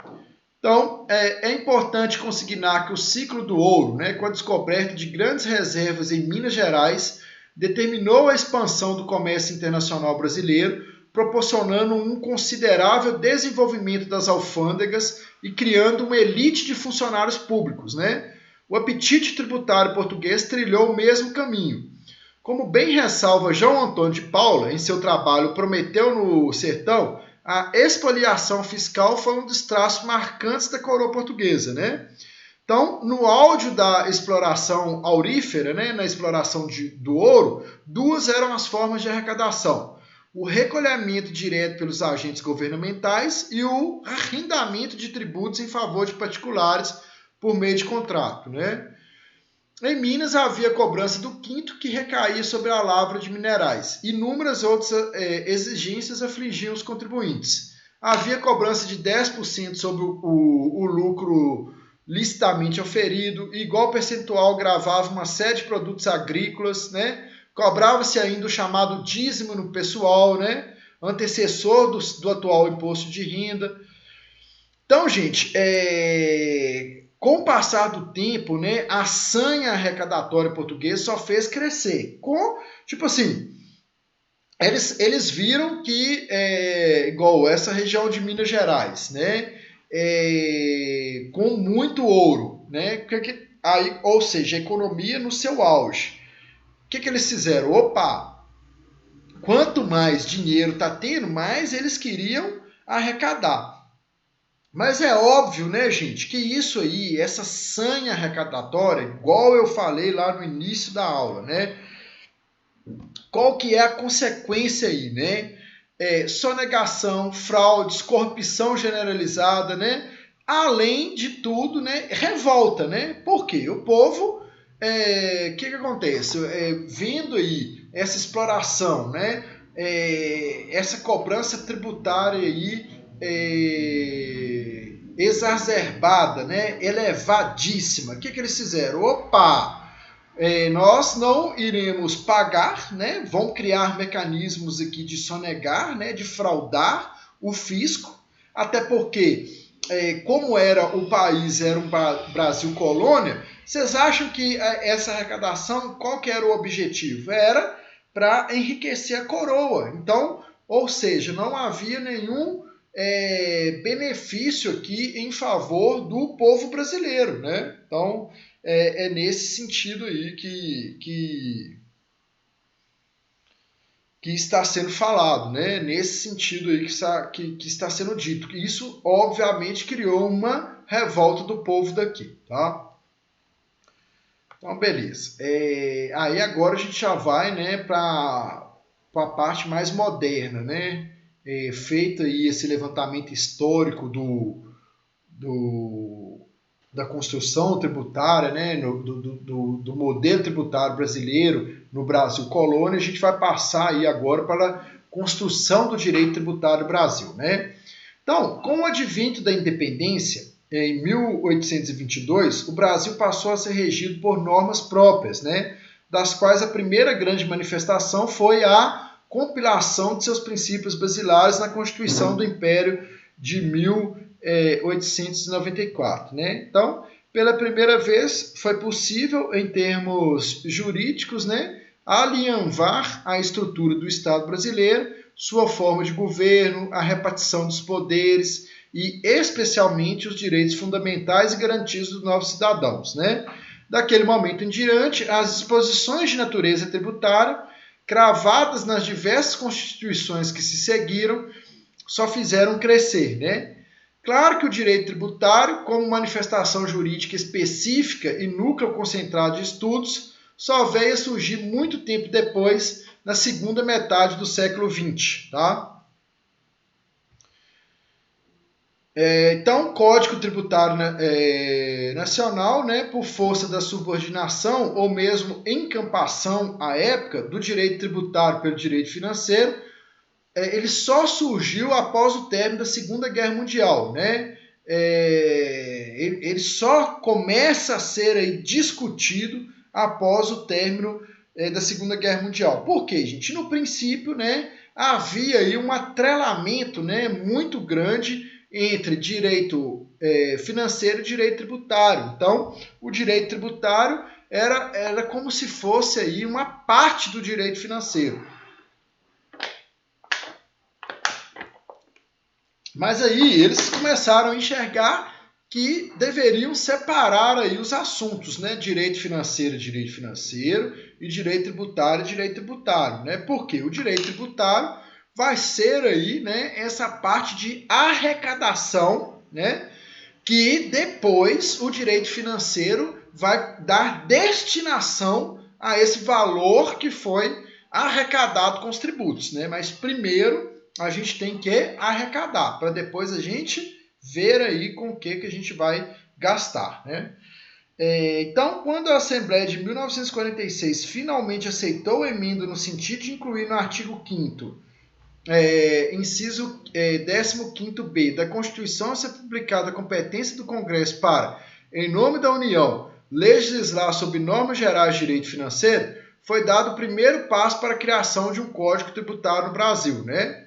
Então, é importante consignar que o ciclo do ouro, né, com a descoberta de grandes reservas em Minas Gerais, determinou a expansão do comércio internacional brasileiro, proporcionando um considerável desenvolvimento das alfândegas e criando uma elite de funcionários públicos, né? O apetite tributário português trilhou o mesmo caminho. Como bem ressalva João Antônio de Paula em seu trabalho Prometeu no Sertão, a expoliação fiscal foi um dos traços marcantes da coroa portuguesa, né? Então, no áudio da exploração aurífera, né, na exploração do ouro, duas eram as formas de arrecadação: o recolhimento direto pelos agentes governamentais e o arrendamento de tributos em favor de particulares por meio de contrato, né? Em Minas havia cobrança do quinto, que recaía sobre a lavra de minerais. Inúmeras outras exigências afligiam os contribuintes. Havia cobrança de 10% sobre o lucro licitamente oferido, igual percentual gravava uma série de produtos agrícolas, né? Cobrava-se ainda o chamado dízimo no pessoal, né? Antecessor do atual imposto de renda. Então, gente, com o passar do tempo, né, a sanha arrecadatória portuguesa só fez crescer. Tipo assim, eles viram que, igual essa região de Minas Gerais, né, com muito ouro, né, aí, ou seja, a economia no seu auge. O que eles fizeram? Opa, quanto mais dinheiro está tendo, mais eles queriam arrecadar. Mas é óbvio, né, gente, que isso aí, essa sanha arrecadatória, igual eu falei lá no início da aula, né? Qual que é a consequência aí, né? Sonegação, fraudes, corrupção generalizada, né? Além de tudo, né? Revolta, né? Por quê? O povo, que acontece? Vendo aí essa exploração, né? Essa cobrança tributária aí, exacerbada, né? Elevadíssima. O que eles fizeram? Opa! Nós não iremos pagar, né? Vão criar mecanismos aqui de sonegar, né? De fraudar o fisco, até porque, como era o país, era um Brasil colônia, vocês acham que essa arrecadação, qual que era o objetivo? Era para enriquecer a coroa. Então, ou seja, não havia nenhum benefício aqui em favor do povo brasileiro, né? Então, é nesse sentido aí que está sendo falado, né? Nesse sentido aí que está sendo dito. Isso, obviamente, criou uma revolta do povo daqui, tá? Então, beleza. Aí agora a gente já vai, né, para a parte mais moderna, né? Feito aí esse levantamento histórico da construção tributária, né, do modelo tributário brasileiro no Brasil colônia, a gente vai passar aí agora para construção do direito tributário no Brasil, né? Então, com o advento da independência, em 1822, o Brasil passou a ser regido por normas próprias, né? Das quais a primeira grande manifestação foi a compilação de seus princípios basilares na Constituição do Império de 1894, né? Então, pela primeira vez, foi possível, em termos jurídicos, né, alinhavar a estrutura do Estado brasileiro, sua forma de governo, a repartição dos poderes e, especialmente, os direitos fundamentais e garantidos dos novos cidadãos, né? Daquele momento em diante, as disposições de natureza tributária, cravadas nas diversas constituições que se seguiram, só fizeram crescer, né? Claro que o direito tributário, como manifestação jurídica específica e núcleo concentrado de estudos, só veio a surgir muito tempo depois, na segunda metade do século XX. Tá? Então, o Código Tributário Nacional, né, por força da subordinação ou mesmo encampação à época do direito tributário pelo direito financeiro, ele só surgiu após o término da Segunda Guerra Mundial, né? Ele só começa a ser aí discutido após o término da Segunda Guerra Mundial. Por quê, gente? No princípio, né, havia aí um atrelamento, né, muito grande entre direito financeiro e direito tributário. Então, o direito tributário era como se fosse aí uma parte do direito financeiro. Mas aí eles começaram a enxergar que deveriam separar aí os assuntos, né? Direito financeiro e direito tributário, né? Porque o direito tributário vai ser aí, né, essa parte de arrecadação, né? Que depois o direito financeiro vai dar destinação a esse valor que foi arrecadado com os tributos, né? Mas primeiro a gente tem que arrecadar, para depois a gente ver aí com o que a gente vai gastar, né? Então, quando a Assembleia de 1946 finalmente aceitou a emenda no sentido de incluir no artigo 5º, inciso 15b da Constituição, a ser publicada a competência do Congresso para, em nome da União, legislar sobre normas gerais de direito financeiro, foi dado o primeiro passo para a criação de um Código Tributário no Brasil, né?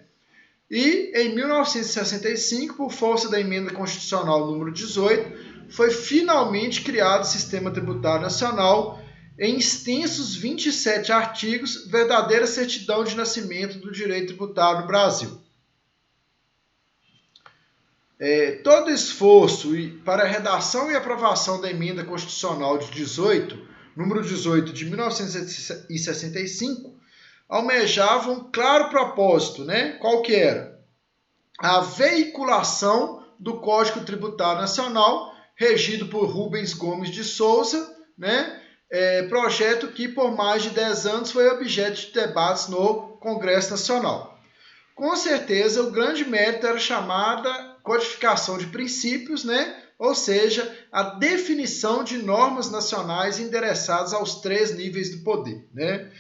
E, em 1965, por força da Emenda Constitucional número 18, foi finalmente criado o Sistema Tributário Nacional em extensos 27 artigos, verdadeira certidão de nascimento do direito tributário no Brasil. Todo esforço para a redação e aprovação da Emenda Constitucional de número 18 de 1965, almejava um claro propósito, né? Qual que era? A veiculação do Código Tributário Nacional, regido por Rubens Gomes de Souza, né? Projeto que por mais de 10 anos foi objeto de debates no Congresso Nacional. Com certeza, o grande mérito era a chamada codificação de princípios, né? Ou seja, a definição de normas nacionais endereçadas aos 3 níveis do poder, né?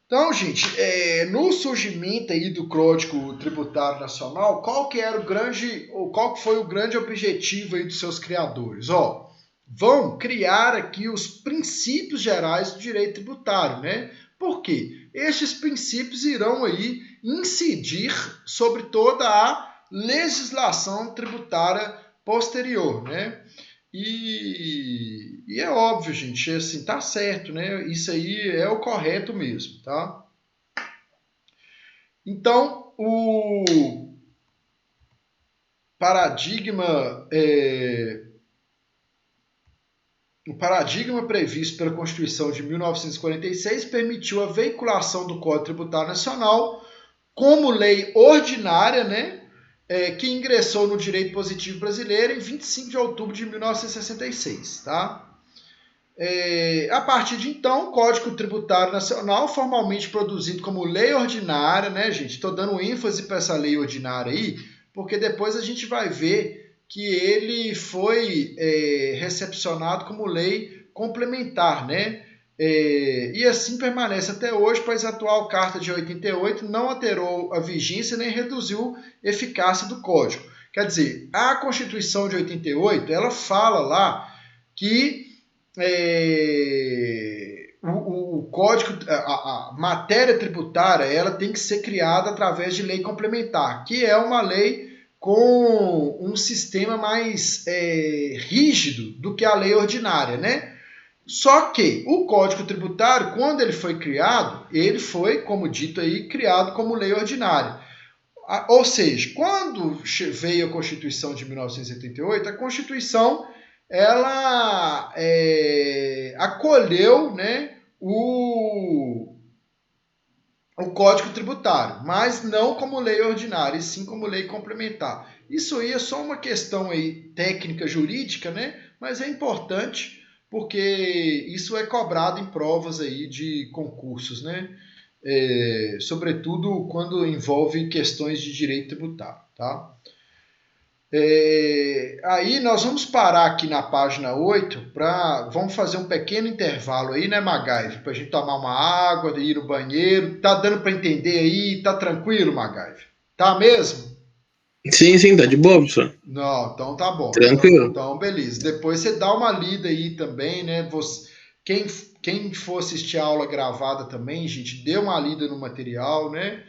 Então, gente, no surgimento aí do Código Tributário Nacional, qual que foi o grande objetivo aí dos seus criadores? Vão criar aqui os princípios gerais do direito tributário, né? Por quê? Estes princípios irão aí incidir sobre toda a legislação tributária posterior, né? E é óbvio, gente, assim, tá certo, né? Isso aí é o correto mesmo, tá? Então, o paradigma previsto pela Constituição de 1946 permitiu a veiculação do Código Tributário Nacional como lei ordinária, né? Que ingressou no direito positivo brasileiro em 25 de outubro de 1966, tá? A partir de então, o Código Tributário Nacional, formalmente produzido como lei ordinária, né, gente? Estou dando ênfase para essa lei ordinária aí, porque depois a gente vai ver que ele foi recepcionado como lei complementar, né? E assim permanece até hoje, pois a atual Carta de 88 não alterou a vigência nem reduziu a eficácia do Código. Quer dizer, a Constituição de 88, ela fala lá que o Código, a matéria tributária, ela tem que ser criada através de lei complementar, que é uma lei com um sistema mais rígido do que a lei ordinária, né? Só que o Código Tributário, quando ele foi, como dito aí, criado como lei ordinária. Ou seja, quando veio a Constituição de 1988, a Constituição ela acolheu, né, o Código Tributário, mas não como lei ordinária, e sim como lei complementar. Isso aí é só uma questão aí técnica jurídica, né? Mas é importante porque isso é cobrado em provas aí de concursos, né? Sobretudo quando envolve questões de direito tributário, tá? Aí nós vamos parar aqui na página 8 vamos fazer um pequeno intervalo aí, né, MacGyver? Para a gente tomar uma água, ir no banheiro. Tá dando para entender aí? Tá tranquilo, MacGyver? Tá mesmo? Sim, sim, tá de boa, professor. Não, então tá bom. Tranquilo. Então, beleza. Depois você dá uma lida aí também, né? Quem, quem for assistir a aula gravada também, gente, dê uma lida no material, né?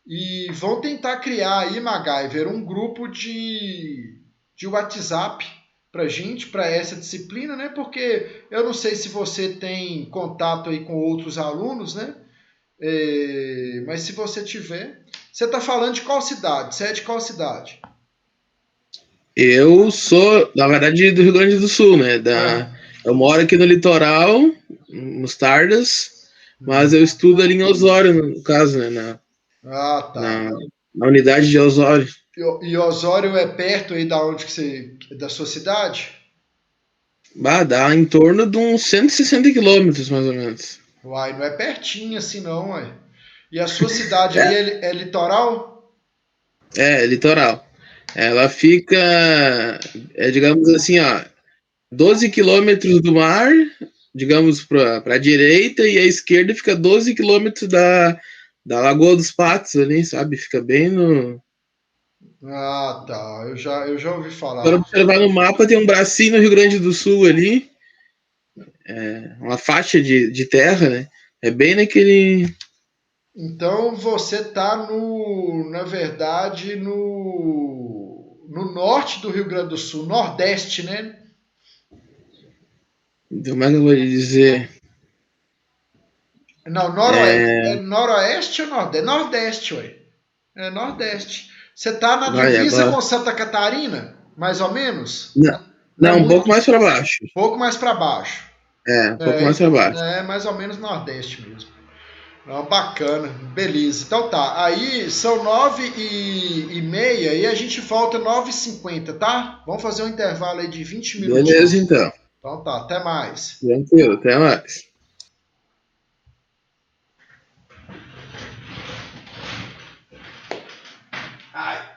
E vão tentar criar aí, MacGyver, um grupo de WhatsApp pra gente, para essa disciplina, né? Porque eu não sei se você tem contato aí com outros alunos, né? Mas se você tiver. Você está falando de qual cidade? Você é de qual cidade? Eu sou, na verdade, do Rio Grande do Sul, né? Ah. Eu moro aqui no litoral, Mostardas, mas eu Uhum. estudo ali em Osório, no caso, né? Ah, tá. Na, na unidade de Osório. E Osório é perto aí da onde que da sua cidade? Dá em torno de uns 160 quilômetros, mais ou menos. Uai, não é pertinho assim não, uai. E a sua cidade aí É, é litoral? litoral. Ela fica, digamos assim, ó, 12 quilômetros do mar, digamos, para a direita, e a esquerda fica 12 quilômetros da Lagoa dos Patos ali, sabe? Fica bem no. Ah, tá. Eu já ouvi Para falar. observar no mapa, tem um bracinho no Rio Grande do Sul ali, uma faixa de terra, né? É bem naquele. Então você tá na verdade, no norte do Rio Grande do Sul, nordeste, né? Como é que eu vou dizer? Não, noroeste. É noroeste ou nordeste? Nordeste, ué. É nordeste. Você tá na Vai divisa agora. com Santa Catarina, mais ou menos? Não, Não é não, um pouco muito. mais para baixo. Pouco mais para baixo. Um pouco mais para baixo. É mais ou menos nordeste mesmo. Não, bacana, beleza. Então tá, aí são 9h30 e a gente volta 9h50, tá? Vamos fazer um intervalo aí de 20 Beleza, minutinhos. então. Então tá, até mais. Tranquilo, até mais. Ai.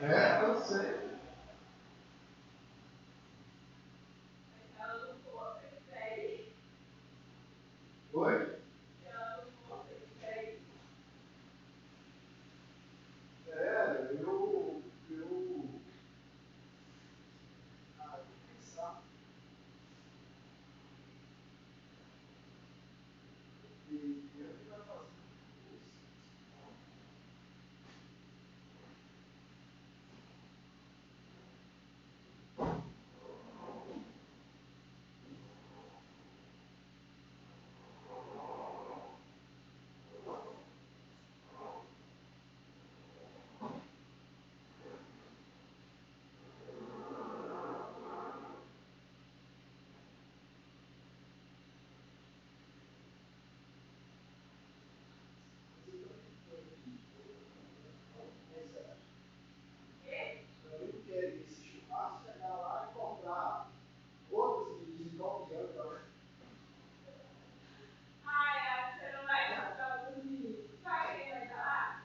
É, eu sei. Oi? É, vou pensar. E eu que vai fazer isso. Eu não quero ir esse churrasco, chegar lá e comprar outros meninos igual que eu. Então. Ai, você não vai comprar outros meninos. Sabe quem vai estar lá?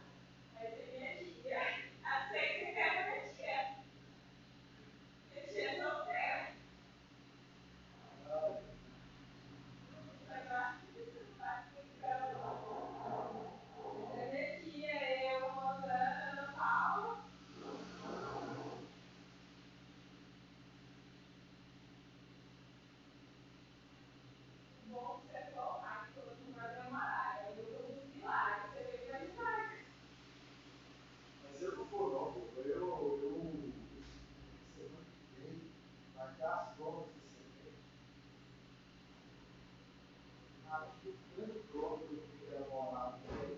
Vai ser minha tia. A sei que você quer minha tia. Minha tia é solteira. Mas eu acho que você não vai ficar, não. É minha tia, eu, Rosana, Ana Paula. Bom que você falou lá, que todo mundo vai demorar. Aí eu produzi lá, aí você veio pra demais. Mas eu não vou, não, pô. Semana que vem, vai dar as provas de setembro. Aqui o tanto pronto que eu fiquei elaborado, né?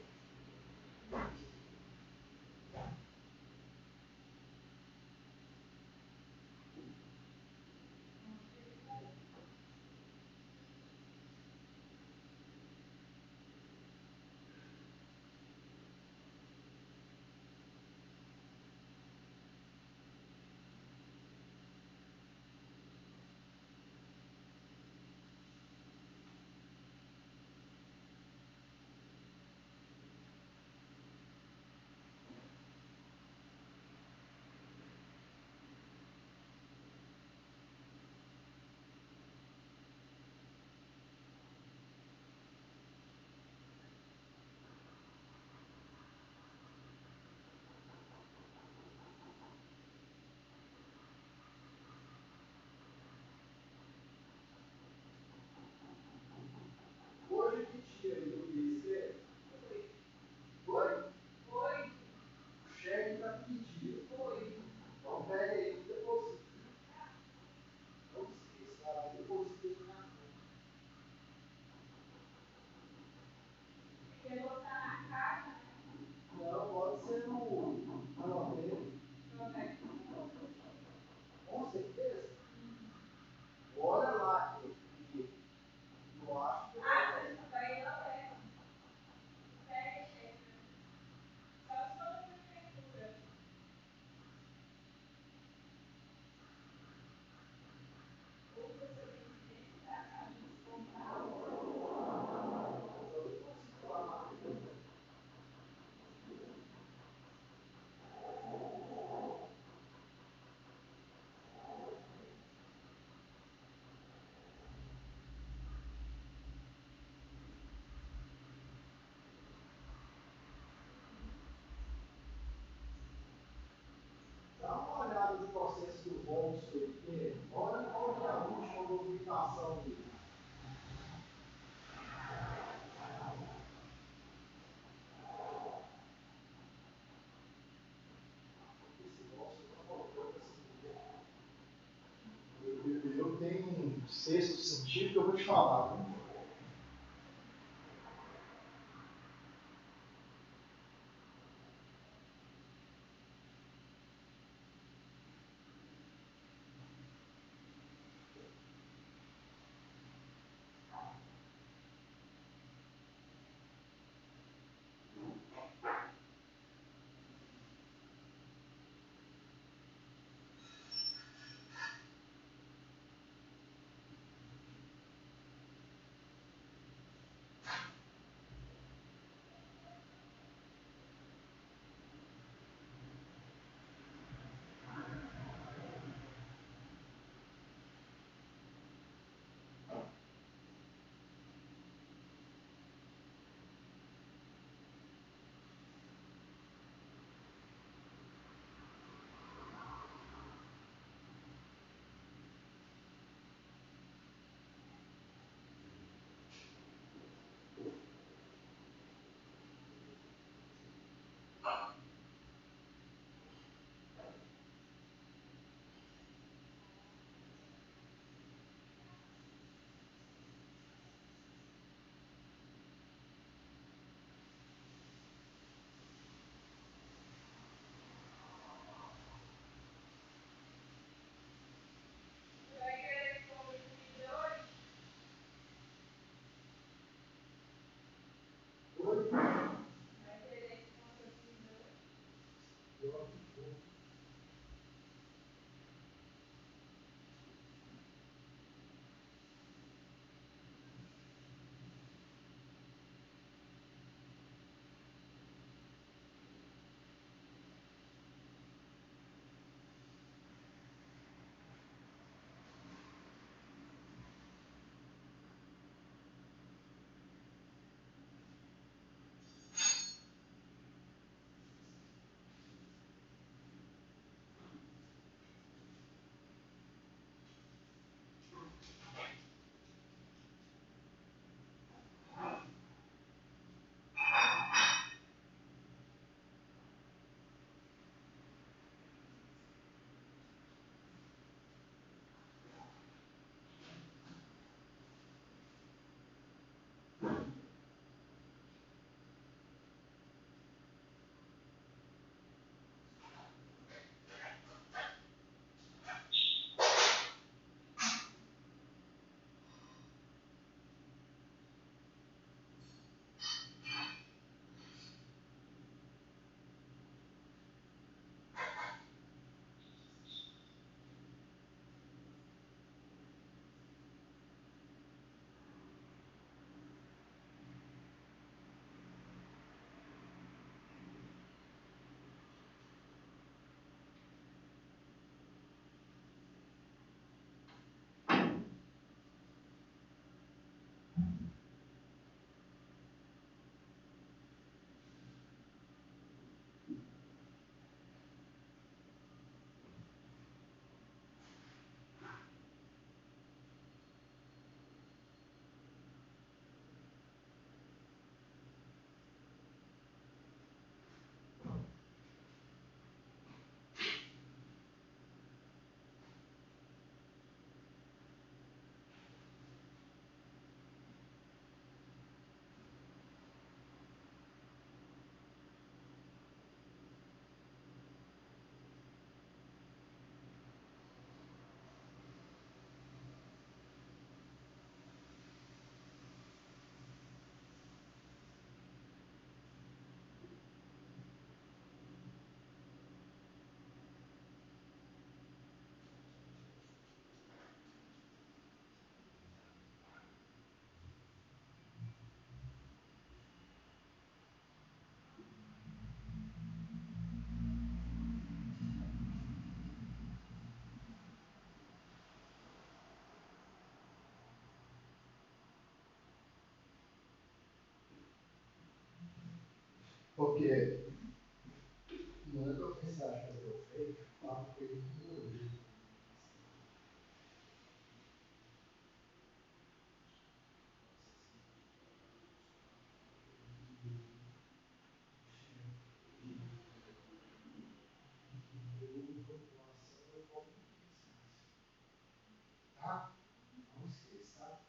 Olha qual que é a última movimentação dele. Eu tenho um sexto sentido que eu vou te falar. Porque não é que eu pensar que eu feito, tá? Porque Tá? Não esqueça, tá?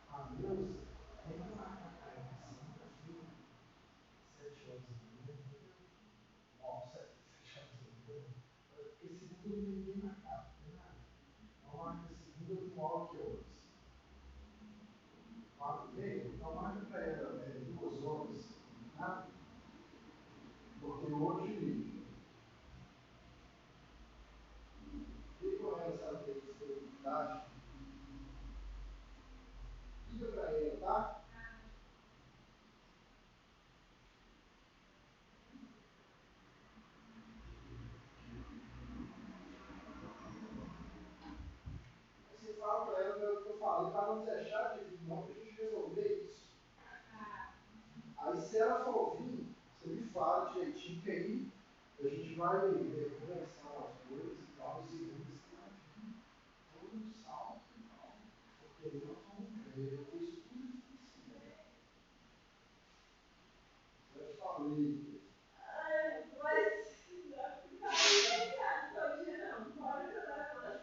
A Deus tem que marcar a gravação, assim, 7 horas da manhã, entendeu? Ó, 7 horas da manhã. Porque segunda não tem ninguém marcado, não tem nada. Então marca segunda com hora que horas? 4h30? Então marca para ela 2 horas, tá? Porque hoje, vê com ela se ela tem disponibilidade, liga para ela, tá? Você fala para ela o que eu falei, para não se achar de não, para a gente resolver isso. Aí se ela for vir, você me fala direitinho, que aí a gente vai conversar as coisas e tal, e segunda você vai vir todo salto e tal. Porque eu tenho isso tudo difícil. Eu te falei. Mas não ficar todo dia não, pode jogar agora.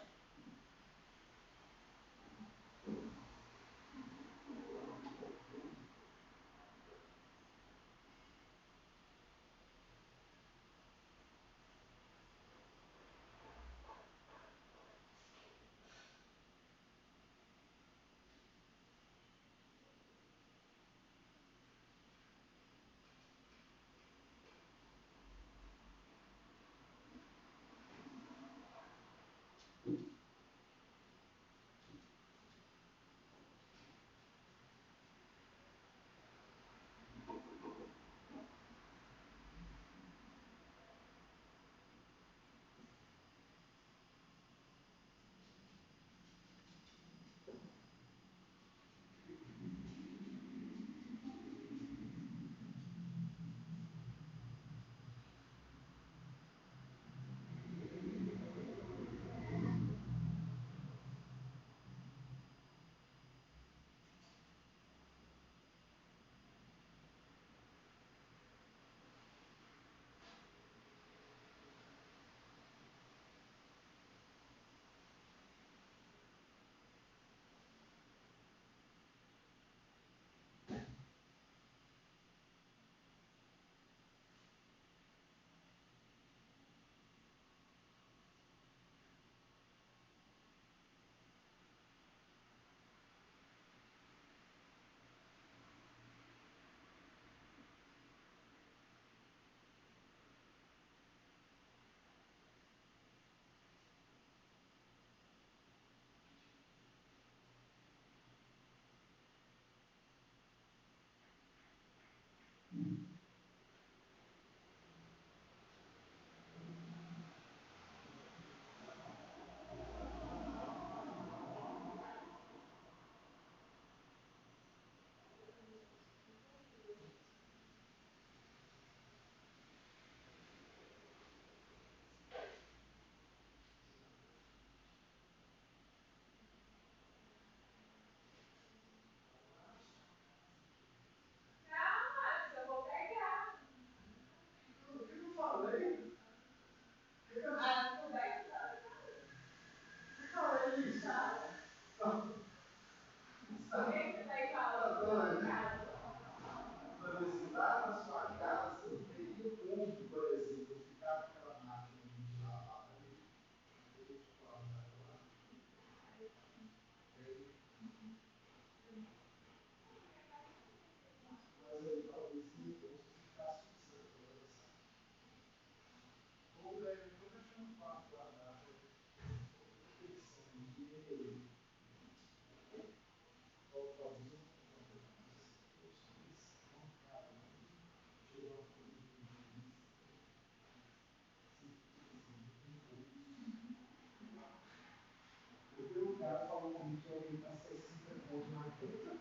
O cara falou comigo que ele está 60 pontos na conta.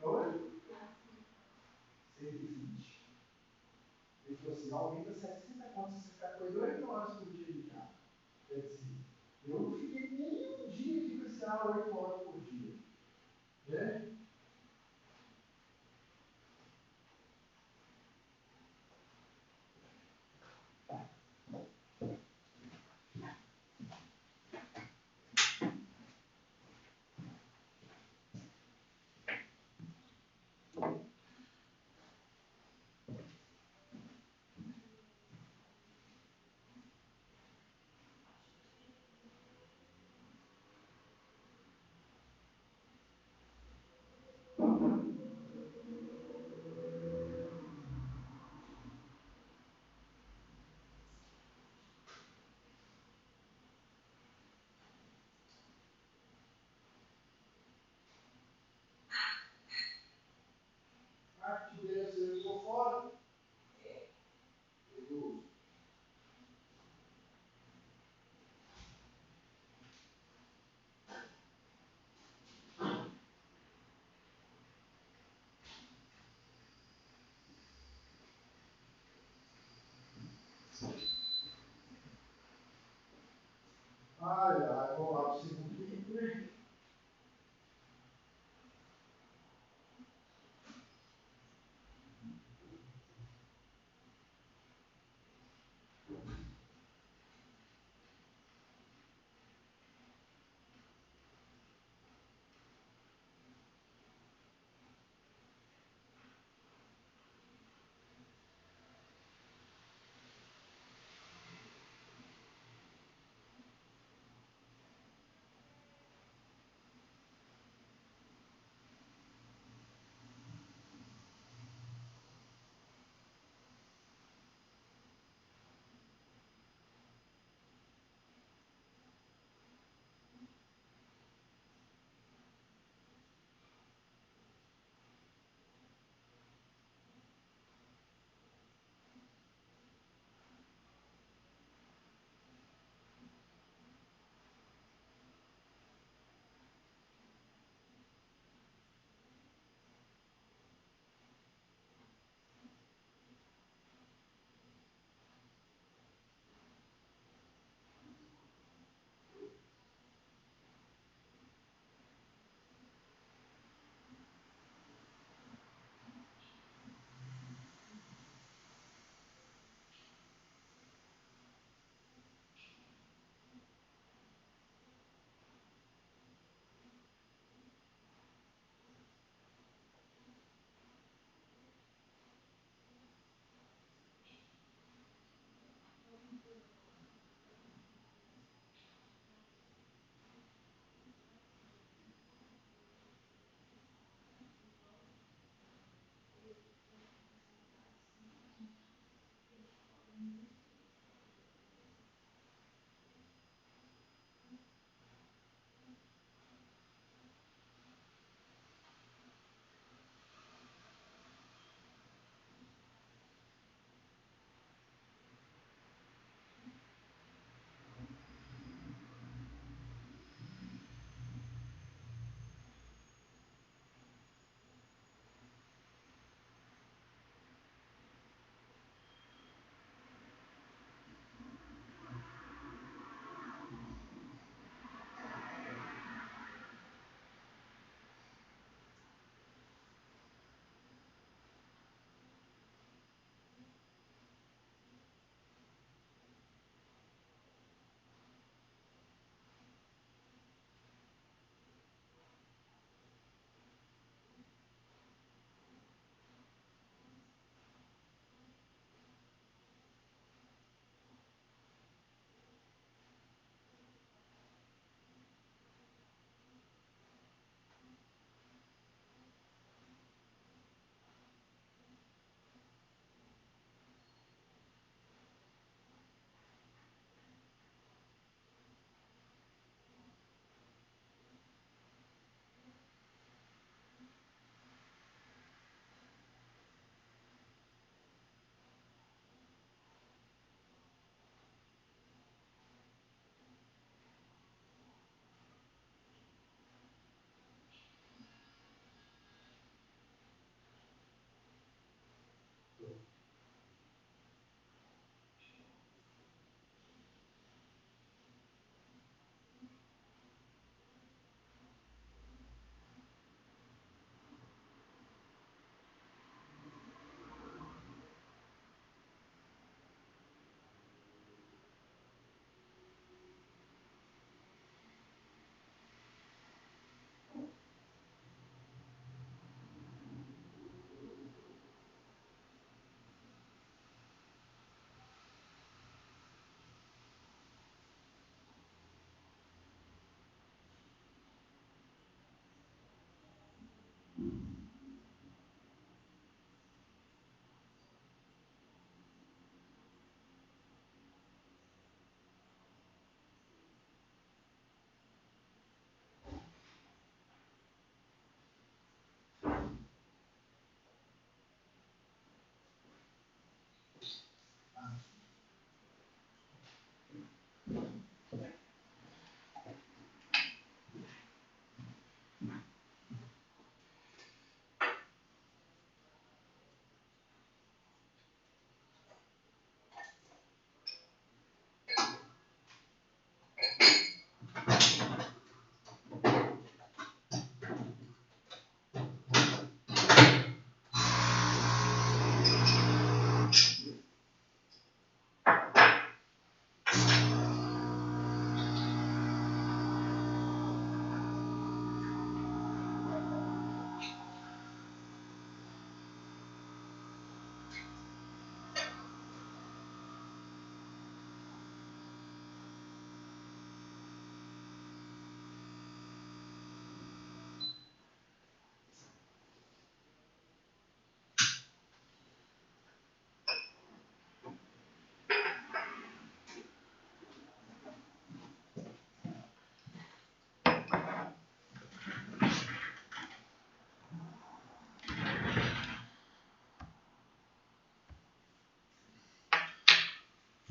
Oi? 120. Ele falou assim, aumenta 60 pontos se você ficar com 2 horas por dia de carro. Quer dizer, eu não fiquei nem um dia aqui com esse presencial 8 horas por dia. Né? Aqui dentro eu estou fora. Ai, ai, vamos lá para o segundo vídeo.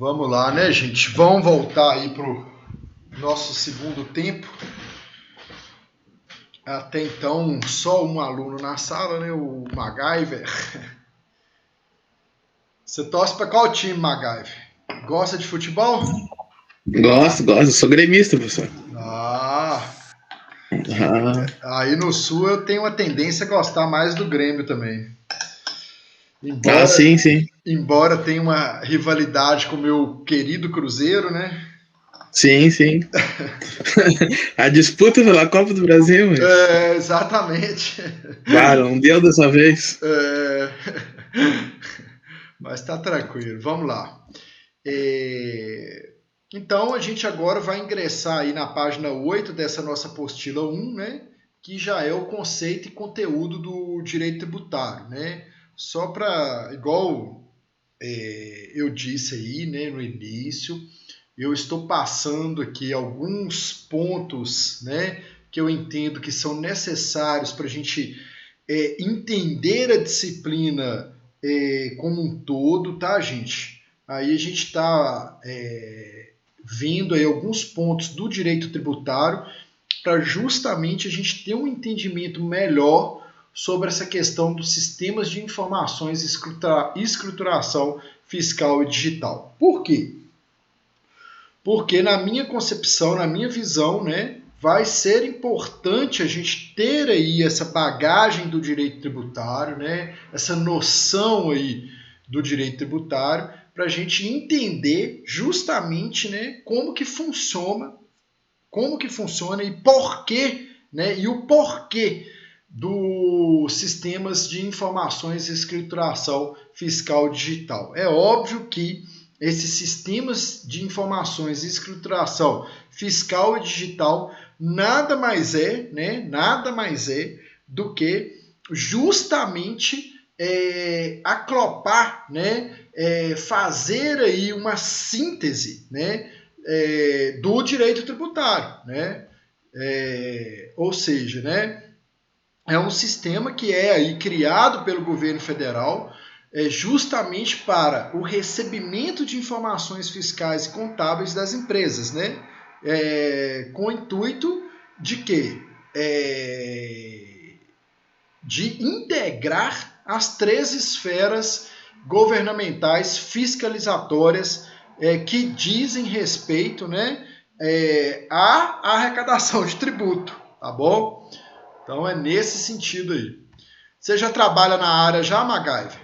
Vamos lá, né, gente? Vamos voltar aí pro nosso segundo tempo. Até então, só um aluno na sala, né? O MacGyver. Você torce para qual time, MacGyver? Gosta de futebol? Gosto. Sou gremista, professor. Ah, Ah, aí no Sul eu tenho uma tendência a gostar mais do Grêmio também. Embora, sim, sim. embora tenha uma rivalidade com o meu querido Cruzeiro, né? Sim, sim. A disputa pela Copa do Brasil, mas... Exatamente. Não deu dessa vez. É, mas tá tranquilo, vamos lá. Então a gente agora vai ingressar aí na página 8 dessa nossa apostila 1, né? Que já é o conceito e conteúdo do direito tributário, né? Só para, igual eu disse aí, né, no início, eu estou passando aqui alguns pontos, né, que eu entendo que são necessários para a gente entender a disciplina como um todo, tá, gente? Aí a gente está vendo aí alguns pontos do direito tributário para justamente a gente ter um entendimento melhor sobre essa questão dos sistemas de informações e escrituração fiscal e digital. Por quê? Porque na minha concepção, na minha visão, né, vai ser importante a gente ter aí essa bagagem do direito tributário, né, essa noção aí do direito tributário, para a gente entender justamente, né, como que funciona e porquê, né, e o porquê dos sistemas de informações e escrituração fiscal digital. É óbvio que esses sistemas de informações e escrituração fiscal e digital nada mais é do que justamente aclopar, né, fazer aí uma síntese, né, do direito tributário, né? Ou seja, né, é um sistema que é aí criado pelo governo federal justamente para o recebimento de informações fiscais e contábeis das empresas, né? Com o intuito de quê? De integrar as 3 esferas governamentais fiscalizatórias que dizem respeito, né, à arrecadação de tributo, tá bom? Então é nesse sentido aí. Você já trabalha na área já, MacGyver?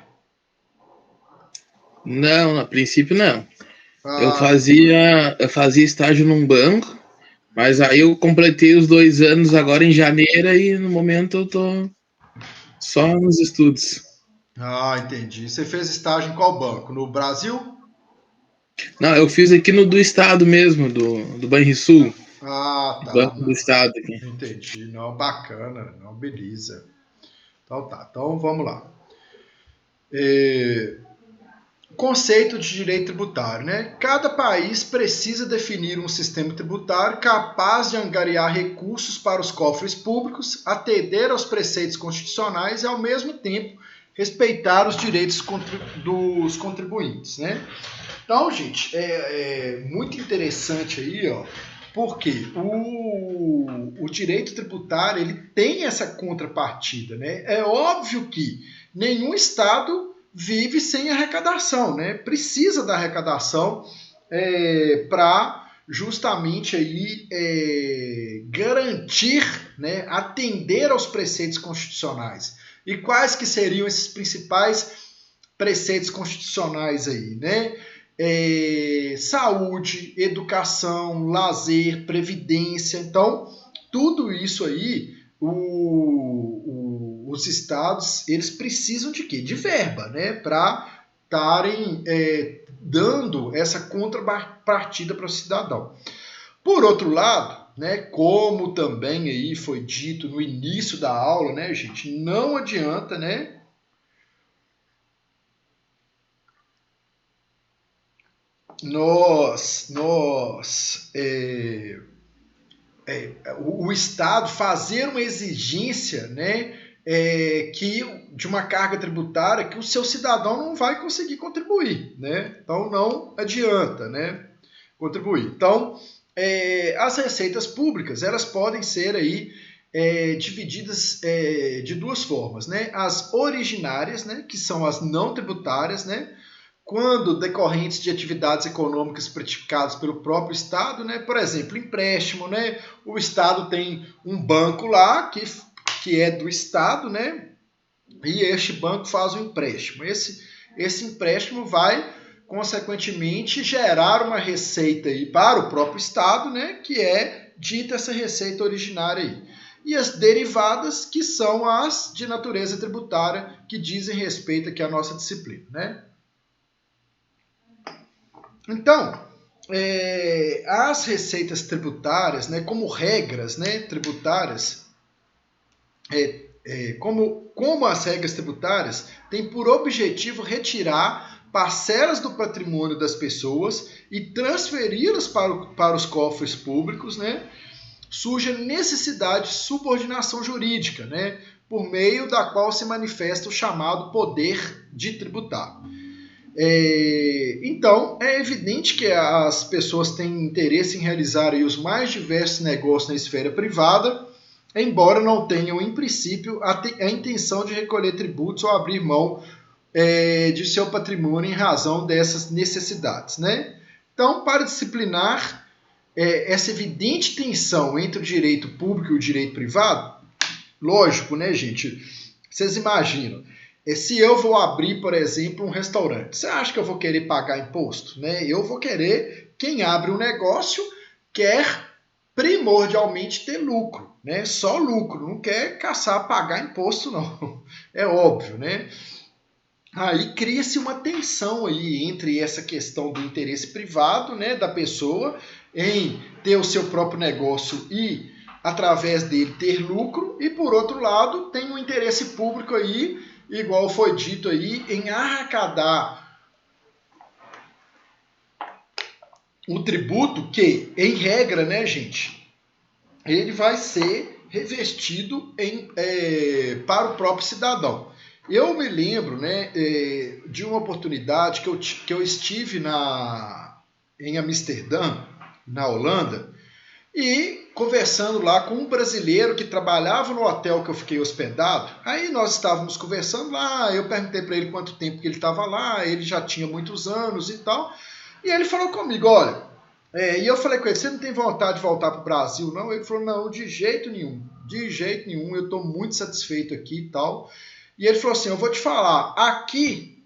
Não, a princípio não. Eu Ah, fazia estágio num banco, mas aí eu completei os 2 anos agora em janeiro e no momento eu tô só nos estudos. entendi. Você fez estágio em qual banco? No Brasil? Não, eu fiz aqui no do estado mesmo, do Banrisul, Ah, tá. Banco do Estado aqui. Entendi. Não, bacana. Não, beleza. Então tá. Então vamos lá. Conceito de direito tributário, né? Cada país precisa definir um sistema tributário capaz de angariar recursos para os cofres públicos, atender aos preceitos constitucionais e, ao mesmo tempo, respeitar os direitos dos contribuintes, né? Então, gente, é muito interessante aí, ó, porque o direito tributário ele tem essa contrapartida, né? É óbvio que nenhum Estado vive sem arrecadação, né? Precisa da arrecadação para justamente aí garantir, né, atender aos preceitos constitucionais. E quais que seriam esses principais preceitos constitucionais aí, né? Saúde, educação, lazer, previdência. Então, tudo isso aí, os estados, eles precisam de quê? De verba, né? Para estarem dando essa contrapartida para o cidadão. Por outro lado, né, como também aí foi dito no início da aula, né, gente, não adianta, né, o Estado fazer uma exigência, né, de uma carga tributária que o seu cidadão não vai conseguir contribuir, né? Então não adianta, né, contribuir. Então, as receitas públicas, elas podem ser aí divididas de duas formas, né? As originárias, né, que são as não tributárias, né, quando decorrentes de atividades econômicas praticadas pelo próprio Estado, né? Por exemplo, empréstimo, né? O Estado tem um banco lá que é do Estado, né? E este banco faz o empréstimo. Esse empréstimo vai, consequentemente, gerar uma receita aí para o próprio Estado, né? Que é dita essa receita originária aí. E as derivadas, que são as de natureza tributária, que dizem respeito aqui à nossa disciplina, né? Então, as receitas tributárias, né, como regras, né, tributárias, como as regras tributárias têm por objetivo retirar parcelas do patrimônio das pessoas e transferi-las para os cofres públicos, né, surge a necessidade de subordinação jurídica, né, por meio da qual se manifesta o chamado poder de tributar. Então, é evidente que as pessoas têm interesse em realizar aí os mais diversos negócios na esfera privada, embora não tenham, em princípio, a intenção de recolher tributos ou abrir mão de seu patrimônio em razão dessas necessidades, né? Então, para disciplinar essa evidente tensão entre o direito público e o direito privado, lógico, né, gente? Vocês imaginam, se eu vou abrir, por exemplo, um restaurante, você acha que eu vou querer pagar imposto? Né? Eu vou querer, quem abre um negócio quer primordialmente ter lucro, né? Só lucro, não quer caçar pagar imposto, não. É óbvio, né? Aí cria-se uma tensão aí entre essa questão do interesse privado, né, da pessoa em ter o seu próprio negócio e, através dele, ter lucro, e, por outro lado, tem um interesse público aí, igual foi dito aí, em arrecadar o tributo que, em regra, né, gente, ele vai ser revestido para o próprio cidadão. Eu me lembro, né, de uma oportunidade que eu estive em Amsterdã, na Holanda, e conversando lá com um brasileiro que trabalhava no hotel que eu fiquei hospedado. Aí nós estávamos conversando lá, eu perguntei para ele quanto tempo que ele estava lá, ele já tinha muitos anos e tal, e ele falou comigo, olha, e eu falei com ele, você não tem vontade de voltar para o Brasil, não? Ele falou, não, de jeito nenhum, eu estou muito satisfeito aqui e tal. E ele falou assim, eu vou te falar, aqui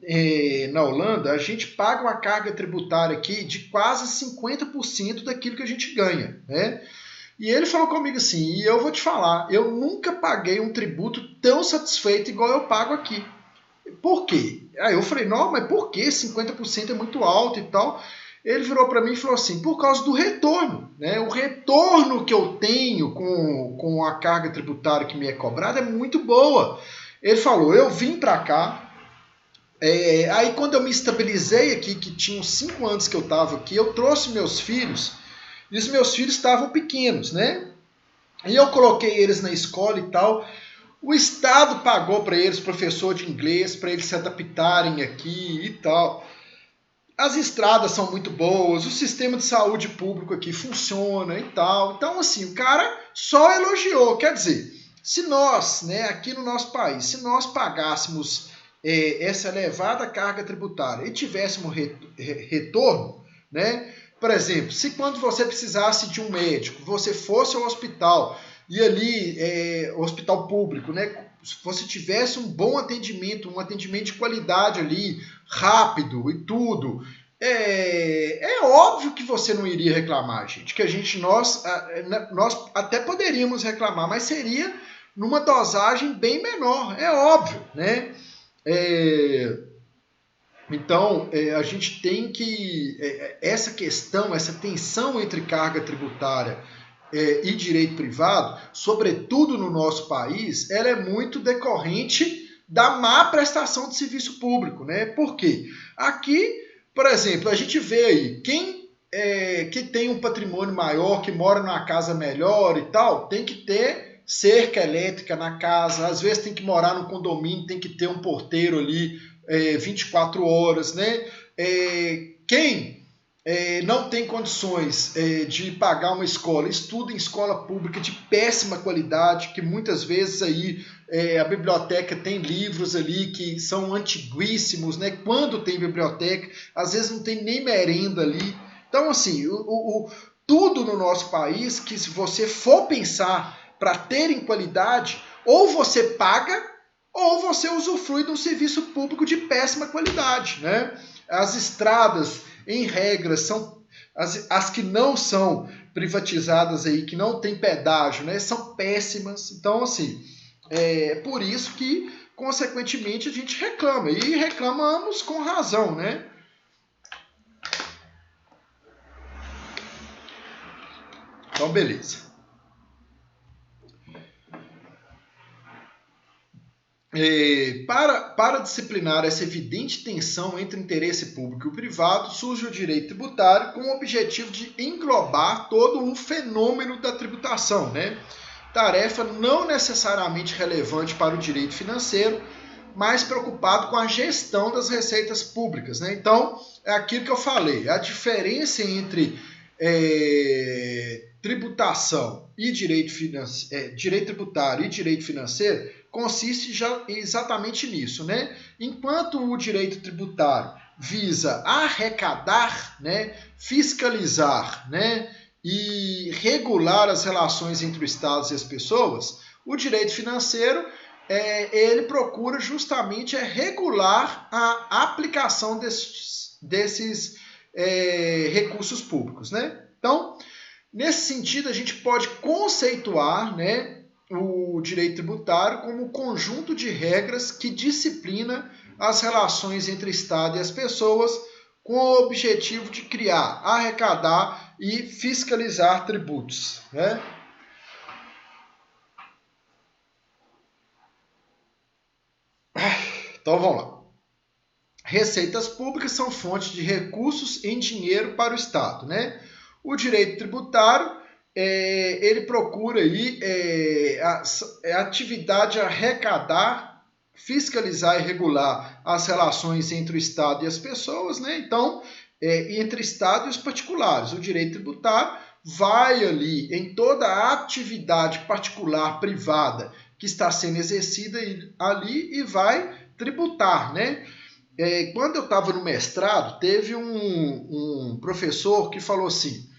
na Holanda, a gente paga uma carga tributária aqui de quase 50% daquilo que a gente ganha, né? E ele falou comigo assim, e eu vou te falar, eu nunca paguei um tributo tão satisfeito igual eu pago aqui. Por quê? Aí eu falei, não, mas por que 50% é muito alto e tal? Ele virou para mim e falou assim, por causa do retorno, né? O retorno que eu tenho com a carga tributária que me é cobrada é muito boa. Ele falou, eu vim para cá, aí quando eu me estabilizei aqui, que tinha uns 5 anos que eu estava aqui, eu trouxe meus filhos, e os meus filhos estavam pequenos, né? E eu coloquei eles na escola e tal. O Estado pagou para eles professor de inglês, para eles se adaptarem aqui e tal. As estradas são muito boas, o sistema de saúde público aqui funciona e tal. Então, assim, o cara só elogiou. Quer dizer, se nós, né, aqui no nosso país, se nós pagássemos essa elevada carga tributária e tivéssemos retorno, né? Por exemplo, se quando você precisasse de um médico, você fosse ao hospital e ali, hospital público, né? Se você tivesse um bom atendimento, um atendimento de qualidade ali, rápido e tudo, é óbvio que você não iria reclamar, gente. Que nós até poderíamos reclamar, mas seria numa dosagem bem menor, é óbvio, né? Então, a gente tem que... essa questão, essa tensão entre carga tributária e direito privado, sobretudo no nosso país, ela é muito decorrente da má prestação de serviço público, né? Por quê? Aqui, por exemplo, a gente vê aí, quem que tem um patrimônio maior, que mora numa casa melhor e tal, tem que ter cerca elétrica na casa, às vezes tem que morar no condomínio, tem que ter um porteiro ali 24 horas, né? Quem não tem condições de pagar uma escola, estuda em escola pública de péssima qualidade, que muitas vezes aí a biblioteca tem livros ali que são antiguíssimos, né? Quando tem biblioteca, às vezes não tem nem merenda ali. Então, assim, tudo no nosso país, que se você for pensar para ter em qualidade, ou você paga, ou você usufrui de um serviço público de péssima qualidade, né? As estradas, em regra, são as que não são privatizadas aí, que não tem pedágio, né? São péssimas. Então, assim, por isso que, consequentemente, a gente reclama. E reclamamos com razão, né? Então, beleza. Para disciplinar essa evidente tensão entre interesse público e privado, surge o direito tributário com o objetivo de englobar todo o fenômeno da tributação, né? Tarefa não necessariamente relevante para o direito financeiro, mas preocupado com a gestão das receitas públicas, né? Então, é aquilo que eu falei, a diferença entre tributação e direito tributário e direito financeiro consiste exatamente nisso, né? Enquanto o direito tributário visa arrecadar, né, fiscalizar, né, e regular as relações entre o Estado e as pessoas, o direito financeiro ele procura justamente regular a aplicação desses recursos públicos, né? Então, nesse sentido, a gente pode conceituar, né, o direito tributário como um conjunto de regras que disciplina as relações entre o Estado e as pessoas com o objetivo de criar, arrecadar e fiscalizar tributos, né? Então vamos lá. Receitas públicas são fontes de recursos em dinheiro para o Estado, né? O direito tributário ele procura aí a atividade arrecadar, fiscalizar e regular as relações entre o Estado e as pessoas, né? Então, entre Estado e os particulares. O direito tributário vai ali em toda a atividade particular, privada, que está sendo exercida ali e vai tributar, né? Quando eu estava no mestrado, teve um professor que falou assim,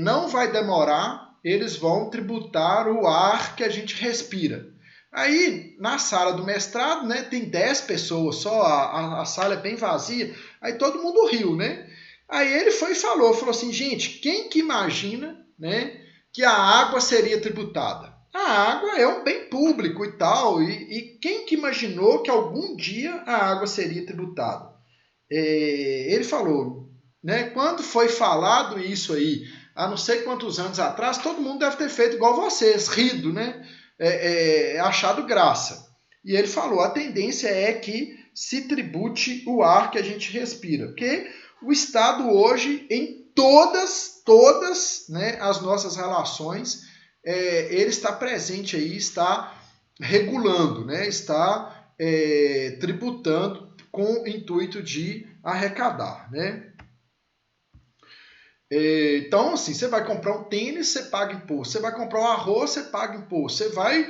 não vai demorar, eles vão tributar o ar que a gente respira. Aí, na sala do mestrado, né, tem 10 pessoas só, a sala é bem vazia, aí todo mundo riu, né? Aí ele foi e falou assim, gente, quem que imagina, né, que a água seria tributada? A água é um bem público e tal, e quem que imaginou que algum dia a água seria tributada? Ele falou, né, quando foi falado isso aí, há não sei quantos anos atrás, todo mundo deve ter feito igual vocês, rido, né? Achado graça. E ele falou, a tendência é que se tribute o ar que a gente respira, porque o Estado hoje, em todas, né, as nossas relações, ele está presente aí, está regulando, né, está tributando com o intuito de arrecadar, né? Então, assim, você vai comprar um tênis, você paga imposto. Você vai comprar um arroz, você paga imposto. Você vai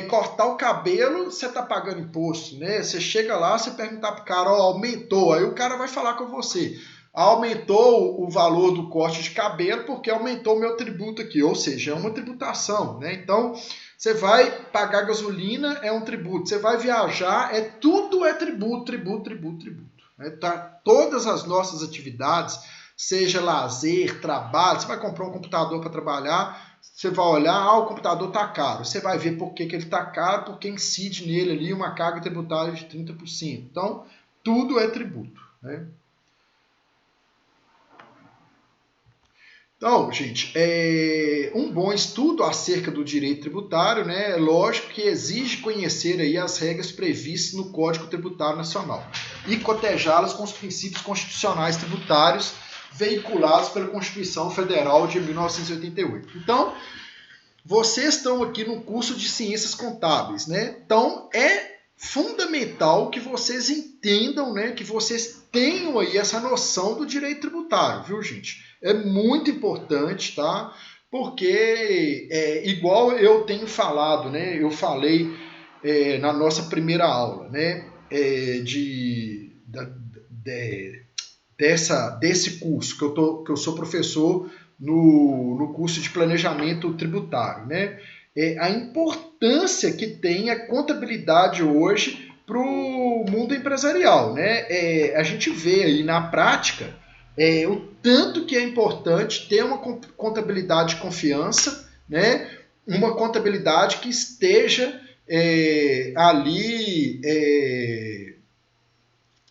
cortar o cabelo, você está pagando imposto, né? Você chega lá, você perguntar para o cara, aumentou. Aí o cara vai falar com você. Aumentou o valor do corte de cabelo porque aumentou o meu tributo aqui. Ou seja, é uma tributação, né? Então, você vai pagar gasolina, é um tributo. Você vai viajar, tudo é tributo. Né? Todas as nossas atividades, seja lazer, trabalho, você vai comprar um computador para trabalhar, você vai olhar, o computador está caro. Você vai ver por que ele está caro, porque incide nele ali uma carga tributária de 30%. Então, tudo é tributo, né? Então, gente, um bom estudo acerca do direito tributário, né? É lógico que exige conhecer aí as regras previstas no Código Tributário Nacional e cotejá-las com os princípios constitucionais tributários veiculados pela Constituição Federal de 1988. Então, vocês estão aqui no curso de Ciências Contábeis, né? Então, é fundamental que vocês entendam, né? Que vocês tenham aí essa noção do direito tributário, viu, gente? É muito importante, tá? Porque, igual eu tenho falado, né? Eu falei na nossa primeira aula, né? Desse curso, que eu sou professor no curso de planejamento tributário, né? A importância que tem a contabilidade hoje para o mundo empresarial, né? A gente vê aí na prática o tanto que é importante ter uma contabilidade de confiança, né? Uma contabilidade que esteja ali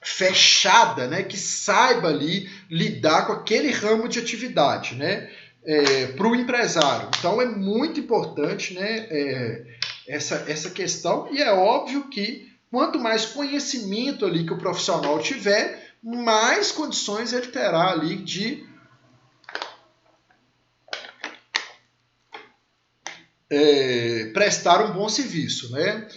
fechada, né, que saiba ali lidar com aquele ramo de atividade, né, para o empresário. Então é muito importante, né, essa questão, e é óbvio que quanto mais conhecimento ali que o profissional tiver, mais condições ele terá ali de prestar um bom serviço, né?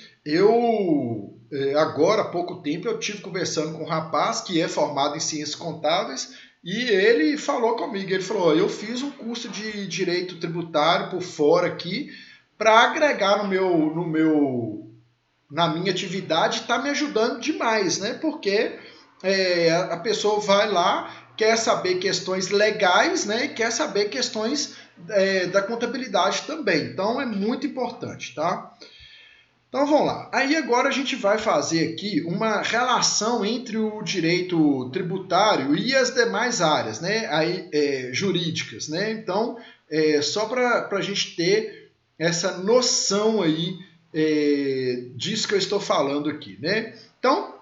Agora, há pouco tempo, eu tive conversando com um rapaz que é formado em ciências contábeis e ele falou comigo, ele falou, eu fiz um curso de direito tributário por fora aqui para agregar na minha atividade, está me ajudando demais, né? Porque a pessoa vai lá, quer saber questões legais, né? E quer saber questões da contabilidade também. Então, é muito importante, tá? Então vamos lá. Aí agora a gente vai fazer aqui uma relação entre o direito tributário e as demais áreas, né? Aí, jurídicas, né? Então, só para a gente ter essa noção aí disso que eu estou falando aqui, né? Então,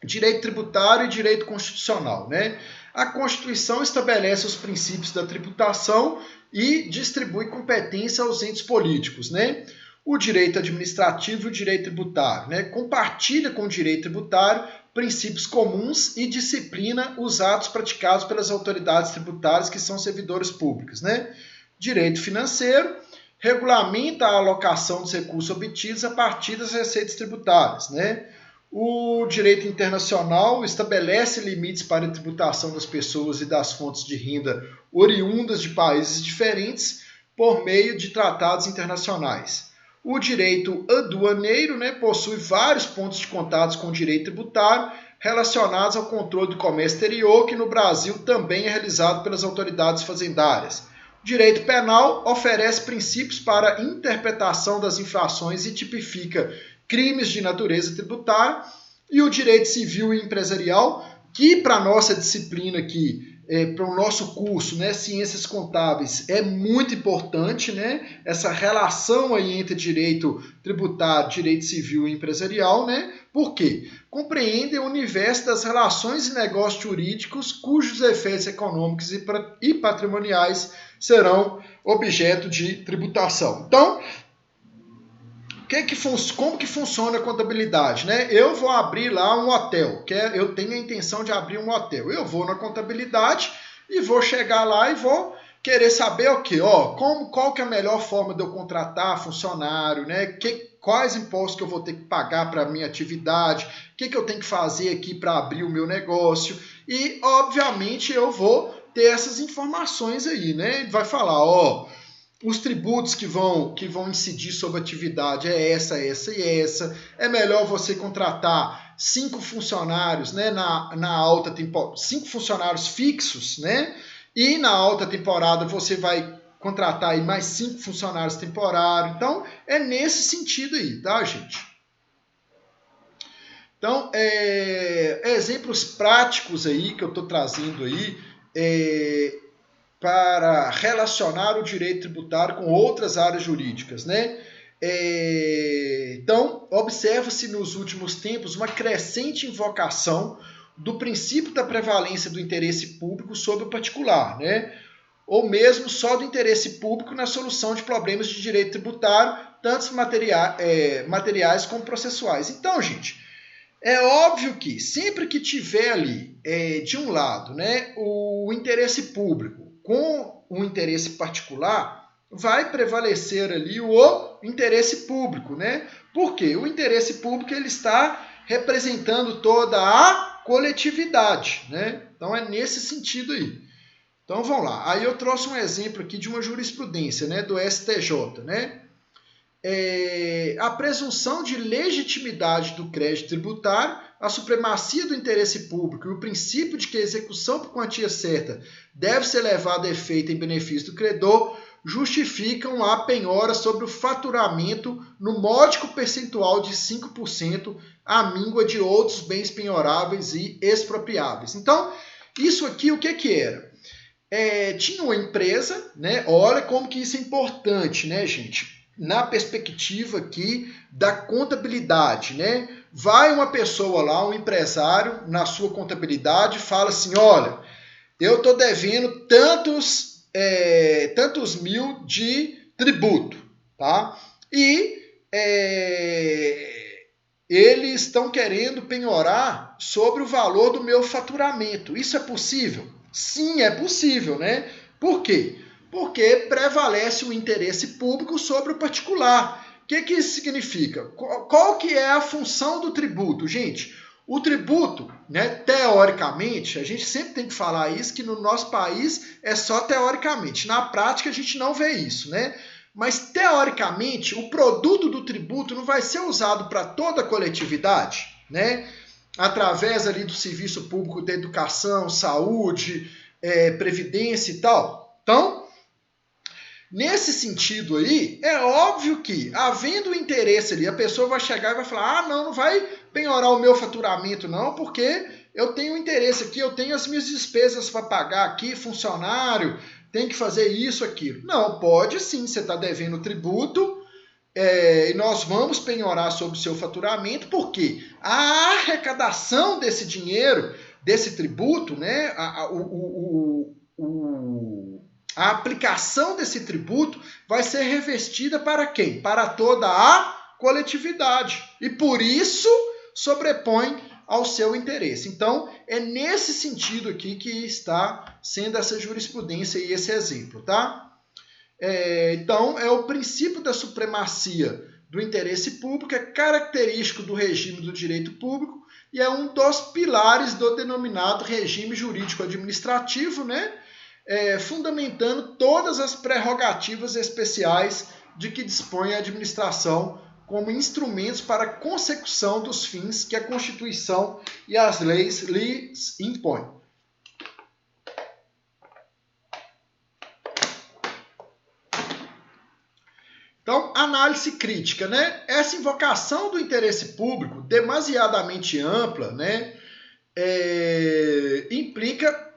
direito tributário e direito constitucional, né? A Constituição estabelece os princípios da tributação e distribui competência aos entes políticos, né? O direito administrativo e o direito tributário, né? Compartilha com o direito tributário princípios comuns e disciplina os atos praticados pelas autoridades tributárias que são servidores públicos, né? Direito financeiro regulamenta a alocação dos recursos obtidos a partir das receitas tributárias, né? O direito internacional estabelece limites para a tributação das pessoas e das fontes de renda oriundas de países diferentes por meio de tratados internacionais. O direito aduaneiro, né, possui vários pontos de contato com o direito tributário relacionados ao controle do comércio exterior, que no Brasil também é realizado pelas autoridades fazendárias. O direito penal oferece princípios para a interpretação das infrações e tipifica crimes de natureza tributária. E o direito civil e empresarial, que para a nossa disciplina aqui, para o nosso curso, né, Ciências Contábeis, é muito importante, né, essa relação aí entre direito tributário, direito civil e empresarial, né? Por quê? Compreendem o universo das relações e negócios jurídicos cujos efeitos econômicos e patrimoniais serão objeto de tributação. Então, como que funciona a contabilidade, né? Eu vou abrir lá um hotel, eu tenho a intenção de abrir um hotel. Eu vou na contabilidade e vou chegar lá e vou querer saber o quê? Qual que é a melhor forma de eu contratar funcionário, né? Quais impostos que eu vou ter que pagar para a minha atividade, o que eu tenho que fazer aqui para abrir o meu negócio. E, obviamente, eu vou ter essas informações aí, né? Vai falar, os tributos que vão incidir sobre a atividade é essa e essa. É melhor você contratar 5 funcionários, né, na alta temporada, 5 funcionários fixos, né? E na alta temporada você vai contratar aí mais 5 funcionários temporários. Então, é nesse sentido aí, tá, gente? Então, exemplos práticos aí que eu estou trazendo aí, para relacionar o direito tributário com outras áreas jurídicas, né? Então, observa-se nos últimos tempos uma crescente invocação do princípio da prevalência do interesse público sobre o particular, né? Ou mesmo só do interesse público na solução de problemas de direito tributário, tanto materiais como processuais. Então, gente, é óbvio que sempre que tiver ali, de um lado, né, o interesse público com o interesse particular, vai prevalecer ali o interesse público, né? Porque o interesse público ele está representando toda a coletividade, né? Então é nesse sentido aí. Então vamos lá. Aí eu trouxe um exemplo aqui de uma jurisprudência, né, do STJ, né? A presunção de legitimidade do crédito tributário, a supremacia do interesse público e o princípio de que a execução por quantia certa deve ser levada a efeito em benefício do credor justificam a penhora sobre o faturamento no módico percentual de 5% à míngua de outros bens penhoráveis e expropriáveis. Então, isso aqui o que era? Tinha uma empresa, né? Olha como que isso é importante, né, gente? Na perspectiva aqui da contabilidade, né? Vai uma pessoa lá, um empresário, na sua contabilidade, fala assim, olha, eu estou devendo tantos mil de tributo, tá? E eles estão querendo penhorar sobre o valor do meu faturamento. Isso é possível? Sim, é possível, né? Por quê? Porque prevalece o interesse público sobre o particular. O que isso significa? Qual que é a função do tributo? Gente, o tributo, né, teoricamente, a gente sempre tem que falar isso, que no nosso país é só teoricamente. Na prática, a gente não vê isso, né? Mas, teoricamente, o produto do tributo não vai ser usado para toda a coletividade, né? Através ali do serviço público de educação, saúde, previdência e tal. Então, nesse sentido aí, é óbvio que, havendo interesse ali, a pessoa vai chegar e vai falar, não vai penhorar o meu faturamento não, porque eu tenho interesse aqui, eu tenho as minhas despesas para pagar aqui, funcionário, tem que fazer isso, aquilo. Não, pode sim, você está devendo tributo, e nós vamos penhorar sobre o seu faturamento, porque a arrecadação desse dinheiro, desse tributo, né, a aplicação desse tributo vai ser revestida para quem? Para toda a coletividade. E por isso sobrepõe ao seu interesse. Então, é nesse sentido aqui que está sendo essa jurisprudência e esse exemplo, tá? Então, é o princípio da supremacia do interesse público, é característico do regime do direito público e é um dos pilares do denominado regime jurídico administrativo, né? Fundamentando todas as prerrogativas especiais de que dispõe a administração como instrumentos para a consecução dos fins que a Constituição e as leis lhes impõem. Então, análise crítica, né? Essa invocação do interesse público demasiadamente ampla, né? Implica...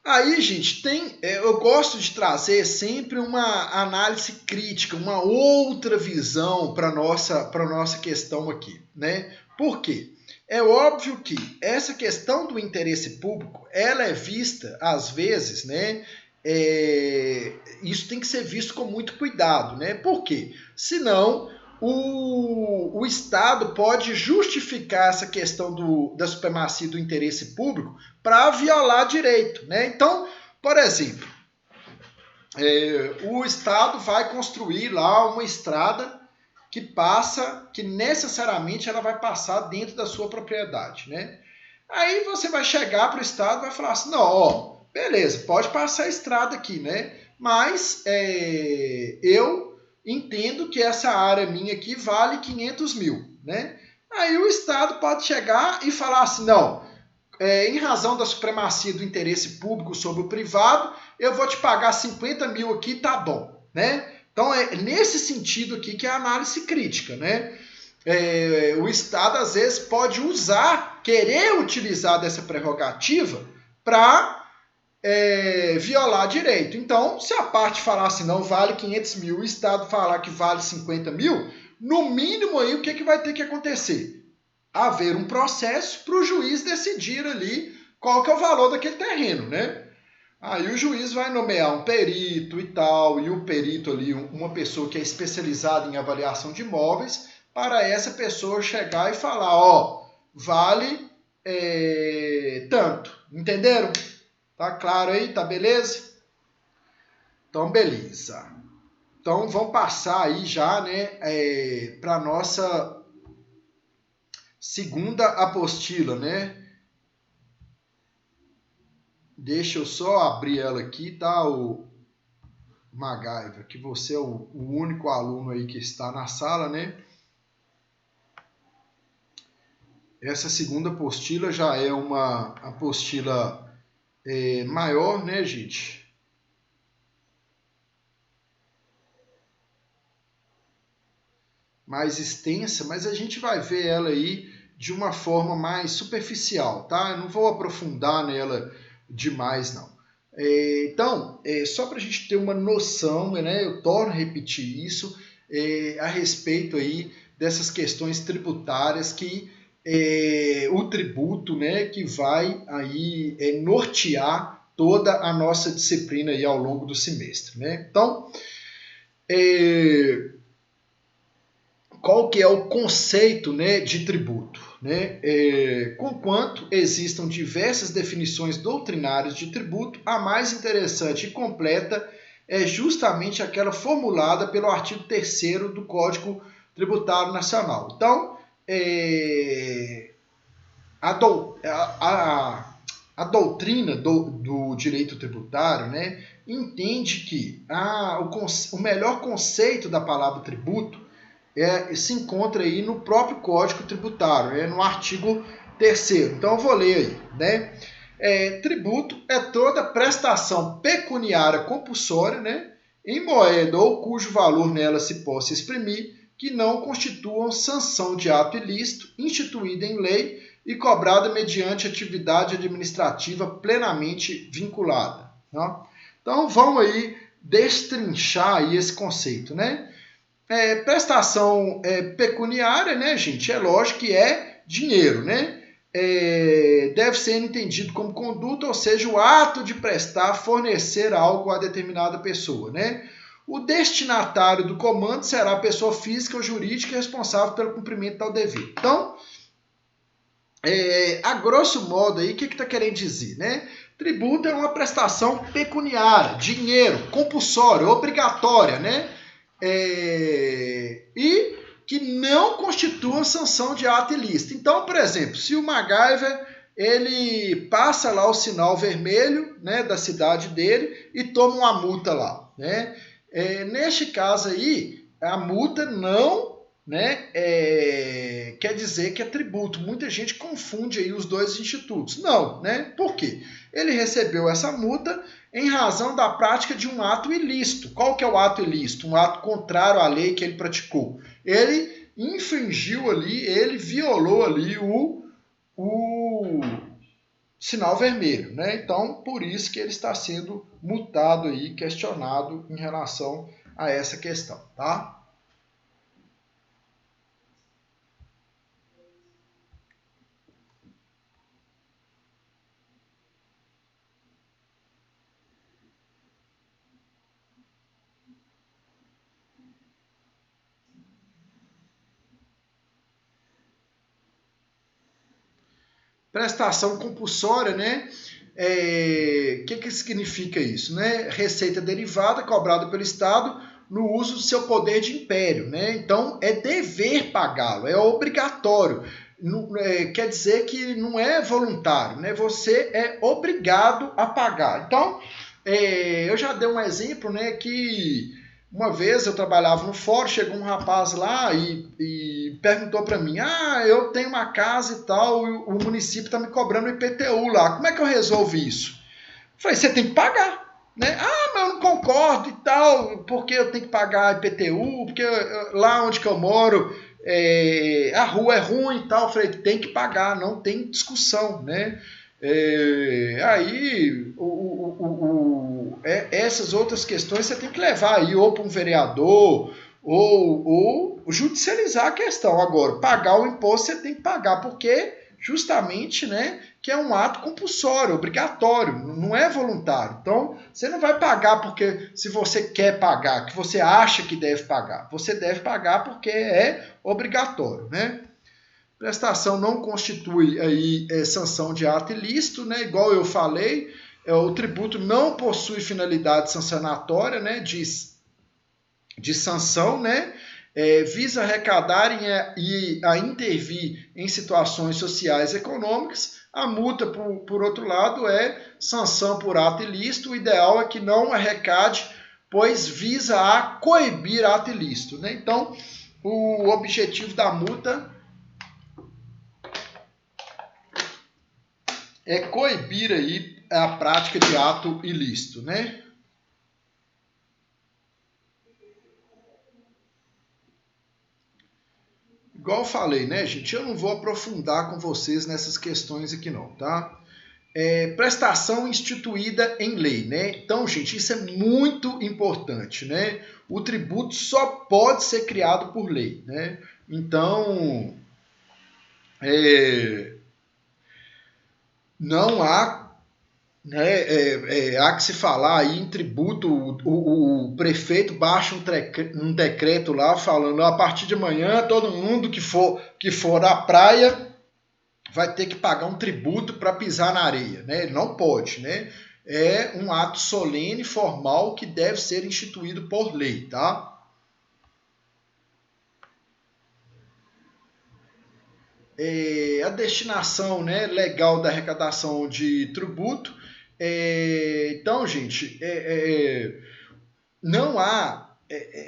Aí, gente, eu gosto de trazer sempre uma análise crítica, uma outra visão para a nossa questão aqui, né? Por quê? É óbvio que essa questão do interesse público, ela é vista, às vezes, né? Isso tem que ser visto com muito cuidado, né? Por quê? Senão, o Estado pode justificar essa questão da supremacia do interesse público para violar direito, né? Então, por exemplo, o Estado vai construir lá uma estrada que necessariamente ela vai passar dentro da sua propriedade, né? Aí você vai chegar para o Estado e vai falar assim, não, beleza, pode passar a estrada aqui, né? Mas eu entendo que essa área minha aqui vale 500 mil, né? Aí o Estado pode chegar e falar assim, não, em razão da supremacia do interesse público sobre o privado, eu vou te pagar 50 mil aqui, tá bom, né? Então é nesse sentido aqui que é a análise crítica, né? O Estado às vezes pode querer utilizar dessa prerrogativa para violar direito. Então, se a parte falar assim, não vale 500 mil, o Estado falar que vale 50 mil, no mínimo aí o que vai ter que acontecer? Haver um processo para o juiz decidir ali qual que é o valor daquele terreno, né? Aí o juiz vai nomear um perito e tal, e o perito ali, uma pessoa que é especializada em avaliação de imóveis, para essa pessoa chegar e falar, vale tanto. Entenderam? Tá claro aí? Tá beleza? Então, beleza. Então, vamos passar aí já, né, para a nossa segunda apostila, né? Deixa eu só abrir ela aqui, tá, o MacGyver, que você é o único aluno aí que está na sala, né? Essa segunda apostila já é uma apostila maior, né, gente? Mais extensa, mas a gente vai ver ela aí de uma forma mais superficial, tá? Eu não vou aprofundar nela demais, não. Então, só para a gente ter uma noção, né, eu torno a repetir isso, a respeito aí dessas questões tributárias que o tributo, né, que vai aí nortear toda a nossa disciplina aí ao longo do semestre, né? Então, qual que é o conceito, né, de tributo, né? Conquanto existam diversas definições doutrinárias de tributo, a mais interessante e completa é justamente aquela formulada pelo artigo 3º do Código Tributário Nacional. Então, a doutrina do direito tributário, né, entende que o melhor conceito da palavra tributo se encontra aí no próprio Código Tributário, no artigo 3º. Então eu vou ler aí, né? Tributo é toda prestação pecuniária compulsória, né, em moeda ou cujo valor nela se possa exprimir, que não constituam sanção de ato ilícito, instituída em lei e cobrada mediante atividade administrativa plenamente vinculada. Tá? Então vamos aí destrinchar aí esse conceito, né? Prestação pecuniária, né, gente? É lógico que é dinheiro, né? Deve ser entendido como conduta, ou seja, o ato de prestar, fornecer algo a determinada pessoa, né? O destinatário do comando será a pessoa física ou jurídica responsável pelo cumprimento tal dever. Então, a grosso modo aí, o que está querendo dizer, né? Tributo é uma prestação pecuniária, dinheiro, compulsória, obrigatória, né? E que não constitua sanção de ato ilícito. Então, por exemplo, se o MacGyver ele passa lá o sinal vermelho, né, da cidade dele e toma uma multa lá, né? Neste caso aí, a multa não, né, quer dizer que é tributo. Muita gente confunde aí os dois institutos. Não, né? Por quê? Ele recebeu essa multa em razão da prática de um ato ilícito. Qual que é o ato ilícito? Um ato contrário à lei que ele praticou. Ele infringiu ali, ele violou ali o sinal vermelho, né? Então, por isso que ele está sendo multado aí, questionado em relação a essa questão, tá? Prestação compulsória, né? Que significa isso, né? Receita derivada cobrada pelo Estado no uso do seu poder de império, né? Então é dever pagá-lo, é obrigatório. Não, quer dizer que não é voluntário, né? Você é obrigado a pagar. Então, eu já dei um exemplo, né? Que uma vez eu trabalhava no fórum, chegou um rapaz lá e perguntou para mim: eu tenho uma casa e tal, o município está me cobrando IPTU lá, como é que eu resolvo isso? Eu falei: você tem que pagar. Né? Mas eu não concordo e tal, porque eu tenho que pagar IPTU, porque lá onde que eu moro a rua é ruim e tal. Eu falei: tem que pagar, não tem discussão, né? Aí essas outras questões você tem que levar aí ou para um vereador ou judicializar a questão. Agora, pagar o imposto você tem que pagar, porque justamente, né, que é um ato compulsório, obrigatório, não é voluntário. Então, você não vai pagar porque se você quer pagar, que você acha que deve pagar. Você deve pagar porque é obrigatório, né? Prestação não constitui aí sanção de ato ilícito, né? Igual eu falei, o tributo não possui finalidade sancionatória, né? Diz de sanção, né? Visa arrecadar e a intervir em situações sociais e econômicas. A multa, por outro lado, é sanção por ato ilícito. O ideal é que não arrecade, pois visa a coibir ato ilícito, né? Então, o objetivo da multa é coibir aí a prática de ato ilícito, né? Igual eu falei, né, gente? Eu não vou aprofundar com vocês nessas questões aqui não, tá? Prestação instituída em lei, né? Então, gente, isso é muito importante, né? O tributo só pode ser criado por lei, né? Então, não há, né, há que se falar aí em tributo, o prefeito baixa um decreto lá falando a partir de amanhã todo mundo que for à praia vai ter que pagar um tributo para pisar na areia, né? Ele não pode, né? É um ato solene, formal, que deve ser instituído por lei, tá? A destinação, né, legal da arrecadação de tributo. Então, gente, não há...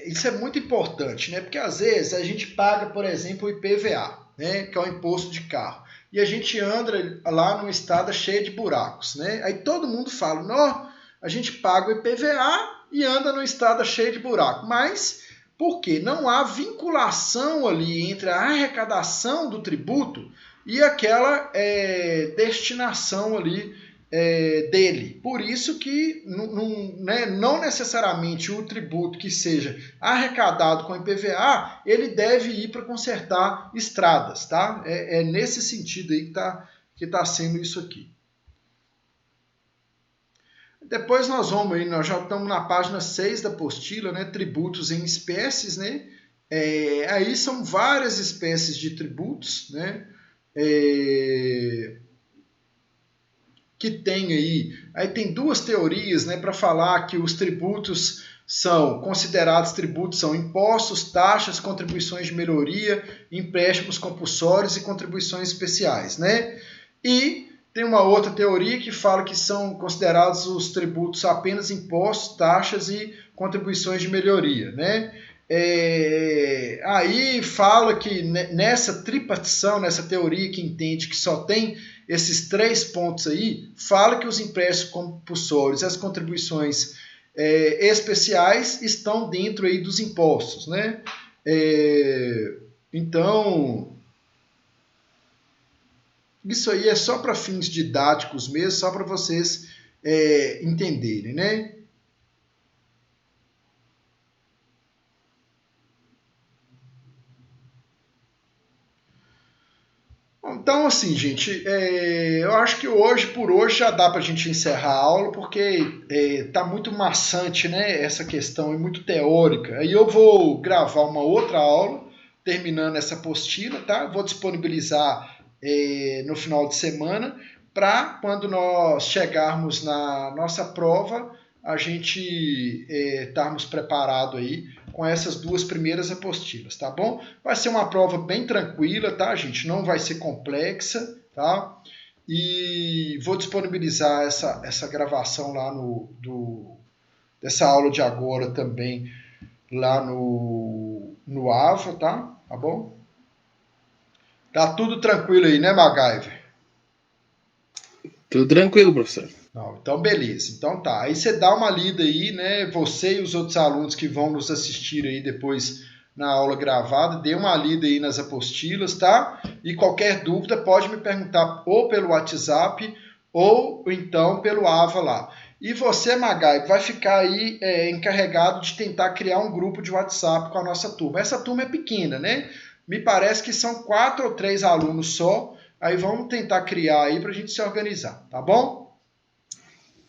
isso é muito importante, né? Porque às vezes a gente paga, por exemplo, o IPVA, né, que é o imposto de carro. E a gente anda lá numa estrada cheia de buracos, né? Aí todo mundo fala, não, a gente paga o IPVA e anda numa estrada cheia de buraco. Mas por quê? Não há vinculação ali entre a arrecadação do tributo e aquela destinação ali dele. Por isso que não necessariamente o tributo que seja arrecadado com IPVA, ele deve ir para consertar estradas, tá? É nesse sentido aí que tá sendo isso aqui. Depois nós já estamos na página 6 da apostila, né? Tributos em espécies, né? Aí são várias espécies de tributos, né? Que tem aí tem duas teorias, né, para falar que os tributos são considerados tributos, são impostos, taxas, contribuições de melhoria, empréstimos compulsórios e contribuições especiais, né? E tem uma outra teoria que fala que são considerados os tributos apenas impostos, taxas e contribuições de melhoria, né? Aí fala que nessa tripartição, nessa teoria que entende que só tem esses 3 pontos aí, fala que os empréstimos compulsórios e as contribuições especiais estão dentro aí dos impostos, né? Então, isso aí é só para fins didáticos mesmo, só para vocês entenderem, né? Então, assim, gente, eu acho que por hoje já dá para a gente encerrar a aula, porque tá muito maçante, né, essa questão, é muito teórica. Aí eu vou gravar uma outra aula, terminando essa apostila, tá? Vou disponibilizar no final de semana, para quando nós chegarmos na nossa prova, a gente estarmos preparados aí com essas duas primeiras apostilas, tá bom? Vai ser uma prova bem tranquila, tá, gente? Não vai ser complexa, tá? E vou disponibilizar essa gravação lá dessa aula de agora também lá no AVA, tá? Tá bom? Tá tudo tranquilo aí, né, MacGyver? Tudo tranquilo, professor. Não, então, beleza. Então tá. Aí você dá uma lida aí, né? Você e os outros alunos que vão nos assistir aí depois na aula gravada, dê uma lida aí nas apostilas, tá? E qualquer dúvida pode me perguntar ou pelo WhatsApp ou então pelo AVA lá. E você, Magai, vai ficar aí encarregado de tentar criar um grupo de WhatsApp com a nossa turma. Essa turma é pequena, né? Me parece que são 4 ou 3 alunos só. Aí vamos tentar criar aí para a gente se organizar, tá bom?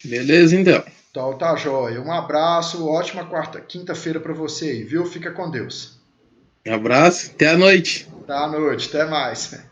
Beleza, então. Então tá, jóia. Um abraço, ótima quinta-feira para você aí, viu? Fica com Deus. Um abraço, até a noite. Tá à noite, até mais.